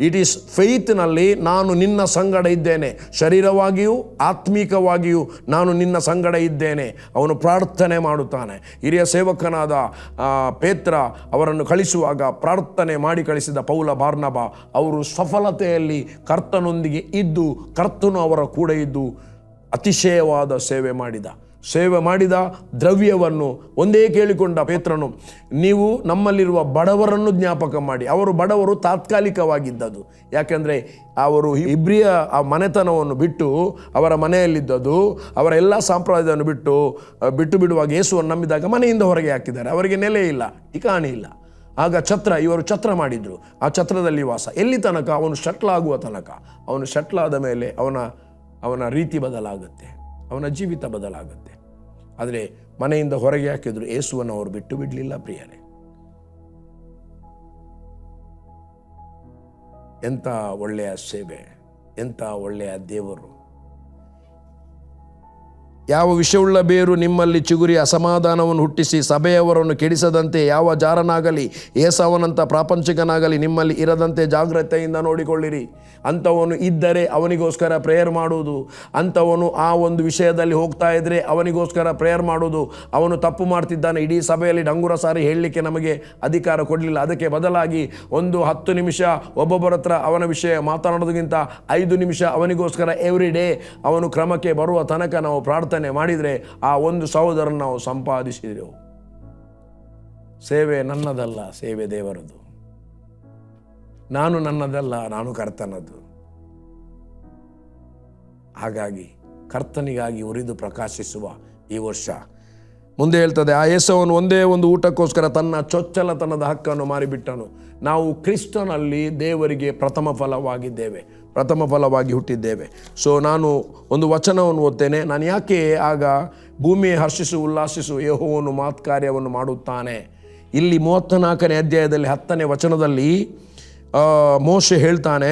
ಇಟ್ ಈಸ್ ಫೇತ್ನಲ್ಲಿ ನಾನು ನಿನ್ನ ಸಂಗಡ ಇದ್ದೇನೆ, ಶರೀರವಾಗಿಯೂ ಆತ್ಮೀಕವಾಗಿಯೂ ನಾನು ನಿನ್ನ ಸಂಗಡ ಇದ್ದೇನೆ. ಅವನು ಪ್ರಾರ್ಥನೆ ಮಾಡುತ್ತಾನೆ. ಹಿರಿಯ ಸೇವಕನಾದ ಪೇತ್ರ ಅವರನ್ನು ಕಳಿಸುವಾಗ ಪ್ರಾರ್ಥನೆ ಮಾಡಿ ಕಳಿಸಿದ ಪೌಲ ಬಾರ್ನಬ ಅವರು ಸಫಲತೆಯಲ್ಲಿ ಕರ್ತನೊಂದಿಗೆ ಇದ್ದು, ಕರ್ತನು ಅವರ ಕೂಡ ಇದ್ದು ಅತಿಶಯವಾದ ಸೇವೆ ಮಾಡಿದ ದ್ರವ್ಯವನ್ನು ಒಂದೇ ಕೇಳಿಕೊಂಡ ಪೇತ್ರನು, ನೀವು ನಮ್ಮಲ್ಲಿರುವ ಬಡವರನ್ನು ಜ್ಞಾಪಕ ಮಾಡಿ. ಅವರು ಬಡವರು ತಾತ್ಕಾಲಿಕವಾಗಿದ್ದದು. ಯಾಕೆಂದರೆ ಅವರು ಇಬ್ರಿಯ ಆ ಮನೆತನವನ್ನು ಬಿಟ್ಟು, ಅವರ ಮನೆಯಲ್ಲಿದ್ದದ್ದು, ಅವರ ಎಲ್ಲ ಸಂಪ್ರದಾಯವನ್ನು ಬಿಟ್ಟು ಬಿಡುವಾಗ ಯೇಸುವನ್ನು ನಂಬಿದಾಗ ಮನೆಯಿಂದ ಹೊರಗೆ ಹಾಕಿದ್ದಾರೆ. ಅವರಿಗೆ ನೆಲೆ ಇಲ್ಲ, ಠಿಕಾಣಿ ಇಲ್ಲ. ಆಗ ಇವರು ಛತ್ರ ಮಾಡಿದರು. ಆ ಛತ್ರದಲ್ಲಿ ವಾಸ. ಎಲ್ಲಿ ತನಕ? ಅವನು ಶಟ್ಲ್ ಆಗುವ ತನಕ. ಅವನು ಶಟ್ಲ್ ಆದ ಮೇಲೆ ಅವನ ರೀತಿ ಬದಲಾಗುತ್ತೆ, ಅವನ ಜೀವಿತ ಬದಲಾಗುತ್ತೆ. ಆದರೆ ಮನೆಯಿಂದ ಹೊರಗೆ ಹಾಕಿದ್ರು, ಯೇಸುವನ್ನು ಅವರು ಬಿಟ್ಟು ಬಿಡಲಿಲ್ಲ. ಪ್ರಿಯರೇ, ಎಂಥ ಒಳ್ಳೆಯ ಸೇವೆ, ಎಂಥ ಒಳ್ಳೆಯ ದೇವರು. ಯಾವ ವಿಷವುಳ್ಳ ಬೇರು ನಿಮ್ಮಲ್ಲಿ ಚಿಗುರಿ ಅಸಮಾಧಾನವನ್ನು ಹುಟ್ಟಿಸಿ ಸಭೆಯವರನ್ನು ಕೆಡಿಸದಂತೆ ಯಾವ ಜಾರನಾಗಲಿ ಏಸಾವನಂಥ ಪ್ರಾಪಂಚಿಕನಾಗಲಿ ನಿಮ್ಮಲ್ಲಿ ಇರದಂತೆ ಜಾಗ್ರತೆಯಿಂದ ನೋಡಿಕೊಳ್ಳಿರಿ. ಅಂಥವನು ಇದ್ದರೆ ಅವನಿಗೋಸ್ಕರ ಪ್ರೇಯರ್ ಮಾಡುವುದು, ಅಂಥವನು ಆ ಒಂದು ವಿಷಯದಲ್ಲಿ ಹೋಗ್ತಾ ಇದ್ದರೆ ಅವನಿಗೋಸ್ಕರ ಪ್ರೇಯರ್ ಮಾಡುವುದು. ಅವನು ತಪ್ಪು ಮಾಡ್ತಿದ್ದಾನೆ, ಇಡೀ ಸಭೆಯಲ್ಲಿ ಡಂಗುರ ಸಾರಿ ಹೇಳಲಿಕ್ಕೆ ನಮಗೆ ಅಧಿಕಾರ ಕೊಡಲಿಲ್ಲ, ಅದಕ್ಕೆ ಬದಲಾಗಿ 10 ನಿಮಿಷ ಒಬ್ಬೊಬ್ಬರ ಹತ್ರ ಅವನ ವಿಷಯ ಮಾತನಾಡೋದಕ್ಕಿಂತ 5 ನಿಮಿಷ ಅವನಿಗೋಸ್ಕರ ಎವ್ರಿ ಡೇ ಅವನು ಕ್ರಮಕ್ಕೆ ಬರುವ ತನಕ ನಾವು ಪ್ರಾರ್ಥನೆ ಮಾಡಿದರೆ ಆ ಒಂದು ಸಹೋದರನ ನಾವು ಸಂಪಾದಿಸಿದೆವು. ಸೇವೆ ನನ್ನದಲ್ಲ, ಸೇವೆ ದೇವರದು. ನಾನು ನನ್ನದಲ್ಲ, ನಾನು ಕರ್ತನದ್ದು. ಹಾಗಾಗಿ ಕರ್ತನಿಗಾಗಿ ಉರಿದು ಪ್ರಕಾಶಿಸುವ ಈ ವರ್ಷ. ಮುಂದೆ ಹೇಳ್ತದೆ, ಆ ಏಸವನು ಒಂದೇ ಒಂದು ಊಟಕ್ಕೋಸ್ಕರ ತನ್ನ ಚೊಚ್ಚಲತನದ ಹಕ್ಕನ್ನು ಮಾರಿಬಿಟ್ಟನು. ನಾವು ಕ್ರಿಸ್ತನಲ್ಲಿ ದೇವರಿಗೆ ಪ್ರಥಮ ಫಲವಾಗಿದ್ದೇವೆ, ಪ್ರಥಮ ಫಲವಾಗಿ ಹುಟ್ಟಿದ್ದೇವೆ. ಸೊ ನಾನು ಒಂದು ವಚನವನ್ನು ಓದ್ತೇನೆ. ನಾನು ಯಾಕೆ ಆಗ ಭೂಮಿയെ ಹರ್ಷಿಸು ಉಲ್ಲಾಸಿಸು ಯೆಹೋವನು ಮಾತ್ಕಾರ್ಯವನ್ನು ಮಾಡುತ್ತಾನೆ. ಇಲ್ಲಿ 34ನೇ ಅಧ್ಯಾಯದಲ್ಲಿ 10ನೇ ವಚನದಲ್ಲಿ ಮೋಶೆ ಹೇಳ್ತಾನೆ,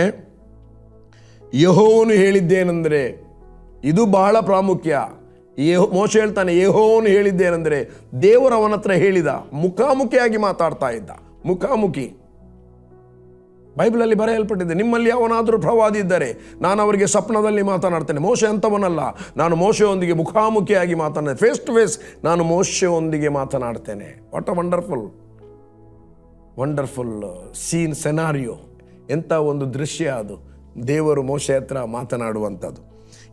ಯೆಹೋವನು ಹೇಳಿದ್ದೇನೆಂದರೆ, ಇದು ಬಹಳ ಪ್ರಾಮುಖ್ಯ. ಮೋಶೆ ಹೇಳ್ತಾನೆ, ಯೆಹೋವನು ಹೇಳಿದ್ದೇನೆಂದರೆ ದೇವರು ಅವನ ಹತ್ರ ಹೇಳಿದ, ಮುಖಾಮುಖಿಯಾಗಿ ಮಾತಾಡ್ತಾ ಇದ್ದ. ಮುಖಾಮುಖಿ ಬೈಬಲಲ್ಲಿ ಬರೆಯಲ್ಪಟ್ಟಿದೆ, ನಿಮ್ಮಲ್ಲಿ ಅವನಾದರೂ ಪ್ರವಾದಿ ಇದ್ದರೆ ನಾನು ಅವರಿಗೆ ಸ್ವಪ್ನದಲ್ಲಿ ಮಾತನಾಡ್ತೇನೆ. ಮೋಶೆ ಅಂಥವನಲ್ಲ, ನಾನು ಮೋಶೆಯೊಂದಿಗೆ ಮುಖಾಮುಖಿಯಾಗಿ ಮಾತನಾಡ್ತೇನೆ, ಫೇಸ್ ಟು ಫೇಸ್ ನಾನು ಮೋಶೆಯೊಂದಿಗೆ ಮಾತನಾಡ್ತೇನೆ. What a wonderful wonderful scene, scenario. ಎಂಥ ಒಂದು ದೃಶ್ಯ ಅದು, ದೇವರು ಮೋಶೆ ಹತ್ರ ಮಾತನಾಡುವಂಥದ್ದು.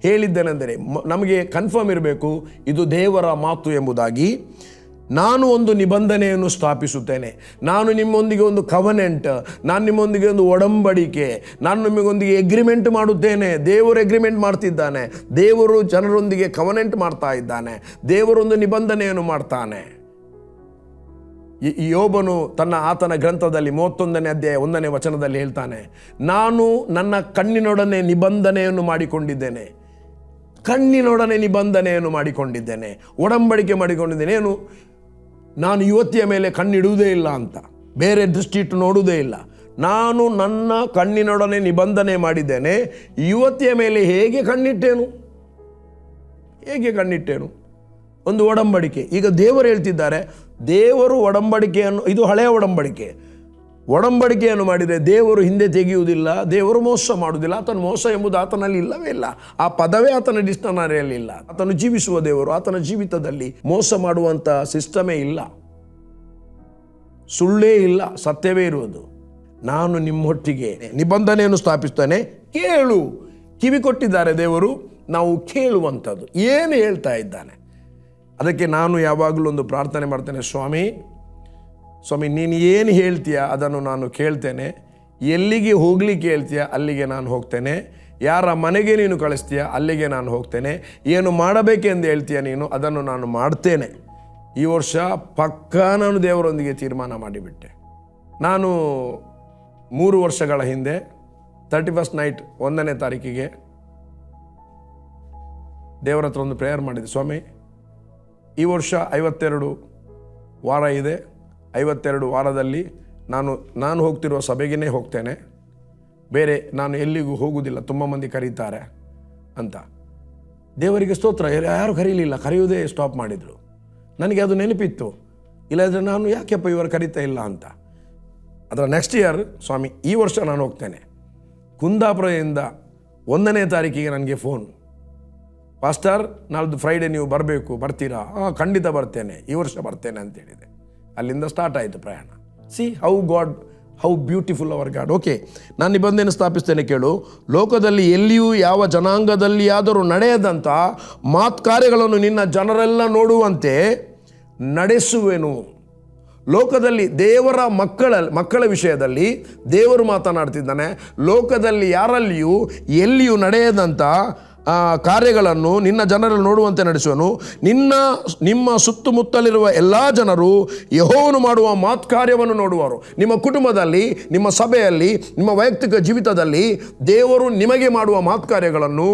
ಹೇಳಿದ್ದೇನೆಂದರೆ ನಮಗೆ ಕನ್ಫರ್ಮ್ ಇರಬೇಕು, ಇದು ದೇವರ ಮಾತು ಎಂಬುದಾಗಿ. ನಾನು ಒಂದು ನಿಬಂಧನೆಯನ್ನು ಸ್ಥಾಪಿಸುತ್ತೇನೆ, ನಾನು ನಿಮ್ಮೊಂದಿಗೆ ಒಂದು ಕವನೆಂಟ್, ನಾನು ನಿಮ್ಮೊಂದಿಗೆ ಒಂದು ಒಡಂಬಡಿಕೆ, ನಾನು ನಿಮಗೊಂದಿಗೆ ಎಗ್ರಿಮೆಂಟ್ ಮಾಡುತ್ತೇನೆ. ದೇವರು ಎಗ್ರಿಮೆಂಟ್ ಮಾಡ್ತಿದ್ದಾನೆ, ದೇವರು ಜನರೊಂದಿಗೆ ಕವನೆಂಟ್ ಮಾಡ್ತಾ ಇದ್ದಾನೆ, ದೇವರೊಂದು ನಿಬಂಧನೆಯನ್ನು ಮಾಡ್ತಾನೆ. ಯೋಬನು ಆತನ ಗ್ರಂಥದಲ್ಲಿ 31ನೇ ಅಧ್ಯಾಯ 1ನೇ ವಚನದಲ್ಲಿ ಹೇಳ್ತಾನೆ, ನಾನು ನನ್ನ ಕಣ್ಣಿನೊಡನೆ ನಿಬಂಧನೆಯನ್ನು ಮಾಡಿಕೊಂಡಿದ್ದೇನೆ, ಕಣ್ಣಿನೊಡನೆ ನಿಬಂಧನೆಯನ್ನು ಮಾಡಿಕೊಂಡಿದ್ದೇನೆ, ಒಡಂಬಡಿಕೆ ಮಾಡಿಕೊಂಡಿದ್ದೇನೆ. ಏನು? ನಾನು ಯುವತಿಯ ಮೇಲೆ ಕಣ್ಣಿಡುವುದೇ ಇಲ್ಲ ಅಂತ, ಬೇರೆ ದೃಷ್ಟಿ ಇಟ್ಟು ನೋಡುವುದೇ ಇಲ್ಲ. ನಾನು ನನ್ನ ಕಣ್ಣಿನೊಡನೆ ನಿಬಂಧನೆ ಮಾಡಿದ್ದೇನೆ, ಯುವತಿಯ ಮೇಲೆ ಹೇಗೆ ಕಣ್ಣಿಟ್ಟೇನು? ಒಂದು ಒಡಂಬಡಿಕೆ. ಈಗ ದೇವರು ಹೇಳ್ತಿದ್ದಾರೆ, ದೇವರು ಒಡಂಬಡಿಕೆಯನ್ನು, ಇದು ಹಳೆಯ ಒಡಂಬಡಿಕೆಯನ್ನು ಮಾಡಿದರೆ ದೇವರು ಹಿಂದೆ ತೆಗೆಯುವುದಿಲ್ಲ, ದೇವರು ಮೋಸ ಮಾಡುವುದಿಲ್ಲ. ಆತನ ಮೋಸ ಎಂಬುದು ಆತನಲ್ಲಿ ಇಲ್ಲವೇ ಇಲ್ಲ, ಆ ಪದವೇ ಆತನ ಡಿಕ್ಷನರಿಯಲ್ಲಿ ಇಲ್ಲ. ಆತನು ಜೀವಿಸುವ ದೇವರು, ಆತನ ಜೀವಿತದಲ್ಲಿ ಮೋಸ ಮಾಡುವಂಥ ಸಿಸ್ಟಮೇ ಇಲ್ಲ, ಸುಳ್ಳೇ ಇಲ್ಲ, ಸತ್ಯವೇ ಇರುವುದು. ನಾನು ನಿಮ್ಮೊಟ್ಟಿಗೆ ನಿಬಂಧನೆಯನ್ನು ಸ್ಥಾಪಿಸ್ತೇನೆ, ಕೇಳು. ಕಿವಿ ಕೊಟ್ಟಿದ್ದಾರೆ ದೇವರು, ನಾವು ಕೇಳುವಂಥದ್ದು. ಏನು ಹೇಳ್ತಾ ಇದ್ದಾನೆ ಅದಕ್ಕೆ ನಾನು ಯಾವಾಗಲೂ ಒಂದು ಪ್ರಾರ್ಥನೆ ಮಾಡ್ತೇನೆ, ಸ್ವಾಮಿ ನೀನು ಏನು ಹೇಳ್ತೀಯ ಅದನ್ನು ನಾನು ಕೇಳ್ತೇನೆ, ಎಲ್ಲಿಗೆ ಹೋಗ್ಲಿಕ್ಕೆ ಹೇಳ್ತೀಯ ಅಲ್ಲಿಗೆ ನಾನು ಹೋಗ್ತೇನೆ, ಯಾರ ಮನೆಗೆ ನೀನು ಕಳಿಸ್ತೀಯ ಅಲ್ಲಿಗೆ ನಾನು ಹೋಗ್ತೇನೆ, ಏನು ಮಾಡಬೇಕೆಂದು ಹೇಳ್ತೀಯ ನೀನು ಅದನ್ನು ನಾನು ಮಾಡ್ತೇನೆ. ಈ ವರ್ಷ ಪಕ್ಕಾ ನಾನು ದೇವರೊಂದಿಗೆ ತೀರ್ಮಾನ ಮಾಡಿಬಿಟ್ಟೆ. ನಾನು 3 ವರ್ಷಗಳ ಹಿಂದೆ 31st ನೈಟ್ 1ನೇ ತಾರೀಕಿಗೆ ದೇವರ ಹತ್ರ ಒಂದು ಪ್ರೇಯರ್ ಮಾಡಿದೆ. ಸ್ವಾಮಿ, ಈ ವರ್ಷ 52 ವಾರ ಇದೆ, 52 ವಾರದಲ್ಲಿ ನಾನು ಹೋಗ್ತಿರುವ ಸಭೆಗೇ ಹೋಗ್ತೇನೆ, ಬೇರೆ ನಾನು ಎಲ್ಲಿಗೂ ಹೋಗುವುದಿಲ್ಲ, ತುಂಬ ಮಂದಿ ಕರೀತಾರೆ ಅಂತ. ದೇವರಿಗೆ ಸ್ತೋತ್ರ, ಯಾರು ಕರೀಲಿಲ್ಲ, ಕರೆಯುವುದೇ ಸ್ಟಾಪ್ ಮಾಡಿದರು. ನನಗೆ ಅದು ನೆನಪಿತ್ತು, ಇಲ್ಲದ್ರೆ ನಾನು ಯಾಕೆಪ್ಪ ಇವರು ಕರೀತಾ ಇಲ್ಲ ಅಂತ. ಅದರ ನೆಕ್ಸ್ಟ್ ಇಯರ್, ಸ್ವಾಮಿ ಈ ವರ್ಷ ನಾನು ಹೋಗ್ತೇನೆ. ಕುಂದಾಪುರದಿಂದ 1ನೇ ತಾರೀಕಿಗೆ ನನಗೆ ಫೋನ್, ಪಾಸ್ಟರ್ ನಾಳ್ದು ಫ್ರೈಡೇ ನೀವು ಬರಬೇಕು, ಬರ್ತೀರಾ? ಖಂಡಿತ ಬರ್ತೇನೆ, ಈ ವರ್ಷ ಬರ್ತೇನೆ ಅಂತ ಹೇಳಿದೆ. ಅಲ್ಲಿಂದ ಸ್ಟಾರ್ಟ್ ಆಯಿತು ಪ್ರಯಾಣ. See how beautiful our God. Okay, ನಾನು ನಿಬಂಧನೆ ಸ್ಥಾಪಿಸ್ತೇನೆ, ಕೇಳು. ಲೋಕದಲ್ಲಿ ಎಲ್ಲಿಯೂ ಯಾವ ಜನಾಂಗದಲ್ಲಿಯಾದರೂ ನಡೆಯದಂಥ ಮಾತ್ಕಾರ್ಯಗಳನ್ನು ನಿನ್ನ ಜನರೆಲ್ಲ ನೋಡುವಂತೆ ನಡೆಸುವೆನು. ಲೋಕದಲ್ಲಿ ದೇವರ ಮಕ್ಕಳ ವಿಷಯದಲ್ಲಿ ದೇವರು ಮಾತನಾಡ್ತಿದ್ದಾನೆ. ಲೋಕದಲ್ಲಿ ಯಾರಲ್ಲಿಯೂ ಎಲ್ಲಿಯೂ ನಡೆಯದಂಥ ಕಾರ್ಯಗಳನ್ನು ನಿನ್ನ ಜನರಲ್ಲಿ ನೋಡುವಂತೆ ನಡೆಸುವನು. ನಿಮ್ಮ ಸುತ್ತಮುತ್ತಲಿರುವ ಎಲ್ಲ ಜನರು ಯೆಹೋವನು ಮಾಡುವ ಮಾತ್ಕಾರ್ಯವನ್ನು ನೋಡುವರು. ನಿಮ್ಮ ಕುಟುಂಬದಲ್ಲಿ, ನಿಮ್ಮ ಸಭೆಯಲ್ಲಿ, ನಿಮ್ಮ ವೈಯಕ್ತಿಕ ಜೀವಿತದಲ್ಲಿ ದೇವರು ನಿಮಗೆ ಮಾಡುವ ಮಾತ್ಕಾರ್ಯಗಳನ್ನು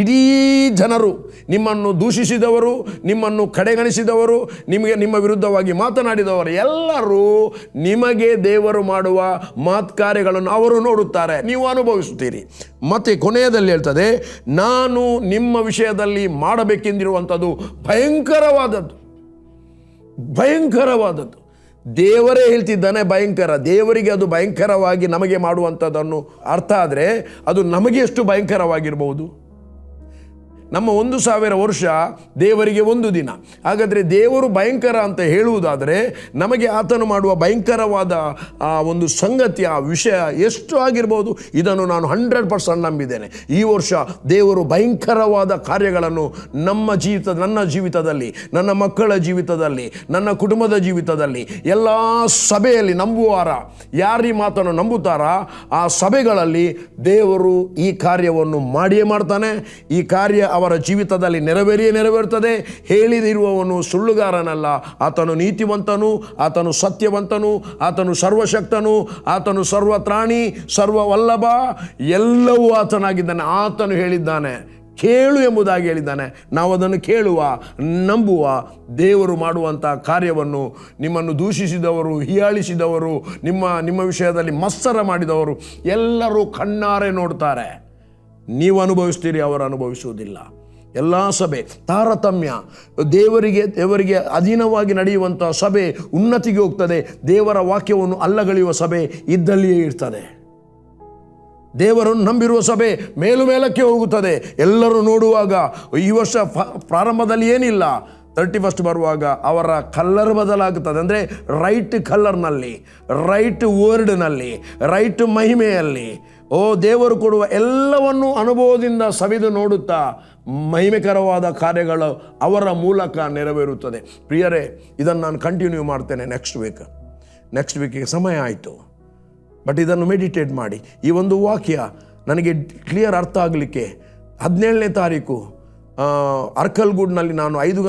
ಇಡೀ ಜನರು, ನಿಮ್ಮನ್ನು ದೂಷಿಸಿದವರು, ನಿಮ್ಮನ್ನು ಕಡೆಗಣಿಸಿದವರು, ನಿಮ್ಮ ವಿರುದ್ಧವಾಗಿ ಮಾತನಾಡಿದವರು ಎಲ್ಲರೂ ನಿಮಗೆ ದೇವರು ಮಾಡುವ ಮಾತ್ಕಾರ್ಯಗಳನ್ನು ಅವರು ನೋಡುತ್ತಾರೆ, ನೀವು ಅನುಭವಿಸುತ್ತೀರಿ. ಮತ್ತು ಕೊನೆಯದಲ್ಲಿ ಹೇಳ್ತದೆ, ನಾನು ನಿಮ್ಮ ವಿಷಯದಲ್ಲಿ ಮಾಡಬೇಕೆಂದಿರುವಂಥದ್ದು ಭಯಂಕರವಾದದ್ದು. ದೇವರೇ ಹೇಳ್ತಿದ್ದಾನೆ ಭಯಂಕರ. ದೇವರಿಗೆ ಅದು ಭಯಂಕರವಾಗಿ ನಮಗೆ ಮಾಡುವಂಥದ್ದನ್ನು ಅರ್ಥ ಆದರೆ ಅದು ನಮಗೆ ಎಷ್ಟು ಭಯಂಕರವಾಗಿರ್ಬೋದು. ನಮ್ಮ 1000 ವರ್ಷ ದೇವರಿಗೆ 1 ದಿನ. ಹಾಗಾದರೆ ದೇವರು ಭಯಂಕರ ಅಂತ ಹೇಳುವುದಾದರೆ ನಮಗೆ ಆತನು ಮಾಡುವ ಭಯಂಕರವಾದ ಆ ಒಂದು ಸಂಗತಿ, ಆ ವಿಷಯ ಎಷ್ಟು ಆಗಿರ್ಬೋದು, ಇದನ್ನು ನಾನು 100% ನಂಬಿದ್ದೇನೆ. ಈ ವರ್ಷ ದೇವರು ಭಯಂಕರವಾದ ಕಾರ್ಯಗಳನ್ನು ನನ್ನ ಜೀವಿತದಲ್ಲಿ, ನನ್ನ ಮಕ್ಕಳ ಜೀವಿತದಲ್ಲಿ, ನನ್ನ ಕುಟುಂಬದ ಜೀವಿತದಲ್ಲಿ, ಎಲ್ಲ ಸಭೆಯಲ್ಲಿ ನಂಬುವಾರ ಯಾರು ಈ ಮಾತನ್ನು ನಂಬುತ್ತಾರಾ ಆ ಸಭೆಗಳಲ್ಲಿ ದೇವರು ಈ ಕಾರ್ಯವನ್ನು ಮಾಡಿಯೇ ಮಾಡ್ತಾನೆ. ಈ ಕಾರ್ಯ ಅವರ ಜೀವಿತದಲ್ಲಿ ನೆರವೇರುತ್ತದೆ. ಹೇಳಿದಿರುವವನು ಸುಳ್ಳುಗಾರನಲ್ಲ, ಆತನು ನೀತಿವಂತನು, ಆತನು ಸತ್ಯವಂತನು, ಆತನು ಸರ್ವಶಕ್ತನು, ಆತನು ಸರ್ವತ್ರಾಣಿ, ಸರ್ವವಲ್ಲಭ, ಎಲ್ಲವೂ ಆತನಾಗಿದ್ದಾನೆ. ಆತನು ಹೇಳಿದ್ದಾನೆ, ಕೇಳು ಎಂಬುದಾಗಿ ಹೇಳಿದ್ದಾನೆ. ನಾವು ಅದನ್ನು ಕೇಳುವ, ನಂಬುವ. ದೇವರು ಮಾಡುವಂಥ ಕಾರ್ಯವನ್ನು ನಿಮ್ಮನ್ನು ದೂಷಿಸಿದವರು, ಹೀಯಾಳಿಸಿದವರು, ನಿಮ್ಮ ವಿಷಯದಲ್ಲಿ ಮತ್ಸರ ಮಾಡಿದವರು ಎಲ್ಲರೂ ಕಣ್ಣಾರೆ ನೋಡ್ತಾರೆ. ನೀವು ಅನುಭವಿಸ್ತೀರಿ, ಅವರು ಅನುಭವಿಸುವುದಿಲ್ಲ. ಎಲ್ಲ ಸಭೆ ತಾರತಮ್ಯ, ದೇವರಿಗೆ ಅಧೀನವಾಗಿ ನಡೆಯುವಂಥ ಸಭೆ ಉನ್ನತಿಗೆ ಹೋಗ್ತದೆ. ದೇವರ ವಾಕ್ಯವನ್ನು ಅಲ್ಲಗಳೆಯುವ ಸಭೆ ಇದ್ದಲ್ಲಿಯೇ ಇರ್ತದೆ. ದೇವರನ್ನು ನಂಬಿರುವ ಸಭೆ ಮೇಲಕ್ಕೆ ಹೋಗುತ್ತದೆ. ಎಲ್ಲರೂ ನೋಡುವಾಗ ಈ ವರ್ಷ ಪ್ರಾರಂಭದಲ್ಲಿ ಏನಿಲ್ಲ, 31 ಬರುವಾಗ ಅವರ ಕಲ್ಲರ್ ಬದಲಾಗುತ್ತದೆ. ಅಂದರೆ ರೈಟ್ ಕಲ್ಲರ್ನಲ್ಲಿ, ರೈಟ್ ವರ್ಡ್ನಲ್ಲಿ, ರೈಟ್ ಮಹಿಮೆಯಲ್ಲಿ ದೇವರು ಕೊಡುವ ಎಲ್ಲವನ್ನು ಅನುಭವದಿಂದ ಸವಿದು ನೋಡುತ್ತಾ ಮಹಿಮೆಕರವಾದ ಕಾರ್ಯಗಳು ಅವರ ಮೂಲಕ ನೆರವೇರುತ್ತದೆ. ಪ್ರಿಯರೇ, ಇದನ್ನು ನಾನು ಕಂಟಿನ್ಯೂ ಮಾಡ್ತೇನೆ ನೆಕ್ಸ್ಟ್ ವೀಕಿಗೆ ಸಮಯ ಆಯಿತು. ಬಟ್ ಇದನ್ನು ಮೆಡಿಟೇಟ್ ಮಾಡಿ. ಈ ಒಂದು ವಾಕ್ಯ ನನಗೆ ಕ್ಲಿಯರ್ ಅರ್ಥ ಆಗಲಿಕ್ಕೆ 17ನೇ ತಾರೀಕು ಅರ್ಕಲ್ಗೂಡ್ನಲ್ಲಿ ನಾನು 4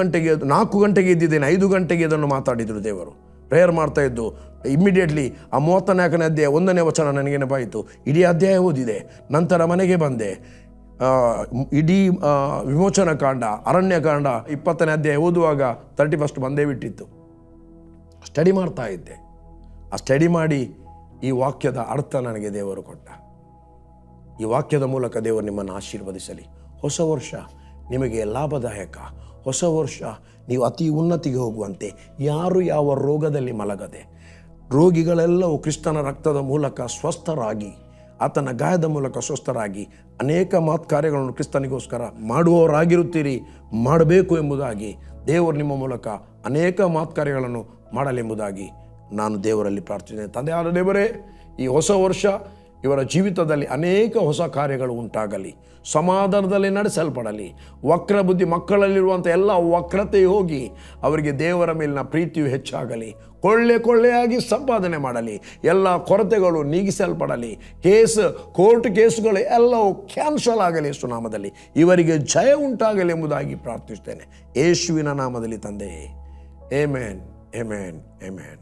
ಗಂಟೆಗೆ ಇದ್ದಿದ್ದೇನೆ. 5 ಗಂಟೆಗೆ ಇದನ್ನು ಮಾತಾಡಿದರು ದೇವರು. ಪ್ರೇಯರ್ ಮಾಡ್ತಾ ಇದ್ದು ಇಮ್ಮಿಡಿಯೇಟ್ಲಿ ಆ 34ನೇ ಅಧ್ಯಾಯ 1ನೇ ವಚನ ನನಗೆ ನೆನಪಾಯಿತು. ಇಡೀ ಅಧ್ಯಾಯ ಓದಿದೆ. ನಂತರ ಮನೆಗೆ ಬಂದೆ. ಇಡೀ ವಿಮೋಚನ ಕಾಂಡ, ಅರಣ್ಯಕಾಂಡ 20ನೇ ಅಧ್ಯಾಯ ಓದುವಾಗ 31 ಬಂದೇ ಬಿಟ್ಟಿತ್ತು. ಸ್ಟಡಿ ಮಾಡ್ತಾ ಇದ್ದೆ. ಆ ಸ್ಟಡಿ ಮಾಡಿ ಈ ವಾಕ್ಯದ ಅರ್ಥ ನನಗೆ ದೇವರು ಕೊಟ್ಟ. ಈ ವಾಕ್ಯದ ಮೂಲಕ ದೇವರು ನಿಮ್ಮನ್ನು ಆಶೀರ್ವದಿಸಲಿ. ಹೊಸ ವರ್ಷ ನಿಮಗೆ ಲಾಭದಾಯಕ. ಹೊಸ ವರ್ಷ ನೀವು ಅತಿ ಉನ್ನತಿಗೆ ಹೋಗುವಂತೆ. ಯಾರು ಯಾವ ರೋಗದಲ್ಲಿ ಮಲಗದೆ, ರೋಗಿಗಳೆಲ್ಲವೂ ಕ್ರಿಸ್ತನ ರಕ್ತದ ಮೂಲಕ ಸ್ವಸ್ಥರಾಗಿ, ಆತನ ಗಾಯದ ಮೂಲಕ ಸ್ವಸ್ಥರಾಗಿ ಅನೇಕ ಕಾರ್ಯಗಳನ್ನು ಕ್ರಿಸ್ತನಿಗೋಸ್ಕರ ಮಾಡುವವರಾಗಿರುತ್ತೀರಿ. ಮಾಡಬೇಕು ಎಂಬುದಾಗಿ ದೇವರು ನಿಮ್ಮ ಮೂಲಕ ಅನೇಕ ಕಾರ್ಯಗಳನ್ನು ಮಾಡಲೆಂಬುದಾಗಿ ನಾನು ದೇವರಲ್ಲಿ ಪ್ರಾರ್ಥಿಸಿದ್ದೇನೆ. ತಂದೆಯಾದ ದೇವರೇ, ಈ ಹೊಸ ವರ್ಷ ಇವರ ಜೀವಿತದಲ್ಲಿ ಅನೇಕ ಹೊಸ ಕಾರ್ಯಗಳು ಉಂಟಾಗಲಿ, ಸಮಾಧಾನದಲ್ಲಿ ನಡೆಸಲ್ಪಡಲಿ. ವಕ್ರ ಬುದ್ಧಿ ಮಕ್ಕಳಲ್ಲಿರುವಂಥ ಎಲ್ಲ ವಕ್ರತೆ ಹೋಗಿ ಅವರಿಗೆ ದೇವರ ಮೇಲಿನ ಪ್ರೀತಿಯು ಹೆಚ್ಚಾಗಲಿ. ಕೊಳ್ಳೆಯಾಗಿ ಸಂಪಾದನೆ ಮಾಡಲಿ. ಎಲ್ಲ ಕೊರತೆಗಳು ನೀಗಿಸಲ್ಪಡಲಿ. ಕೋರ್ಟ್ ಕೇಸುಗಳು ಎಲ್ಲವೂ ಕ್ಯಾನ್ಸಲ್ ಆಗಲಿ. ಯೇಸು ನಾಮದಲ್ಲಿ ಇವರಿಗೆ ಜಯ ಉಂಟಾಗಲಿ ಎಂಬುದಾಗಿ ಪ್ರಾರ್ಥಿಸ್ತೇನೆ. ಯೇಸುವಿನ ನಾಮದಲ್ಲಿ ತಂದೆಯೇ, ಆಮೆನ್, ಆಮೆನ್, ಆಮೆನ್.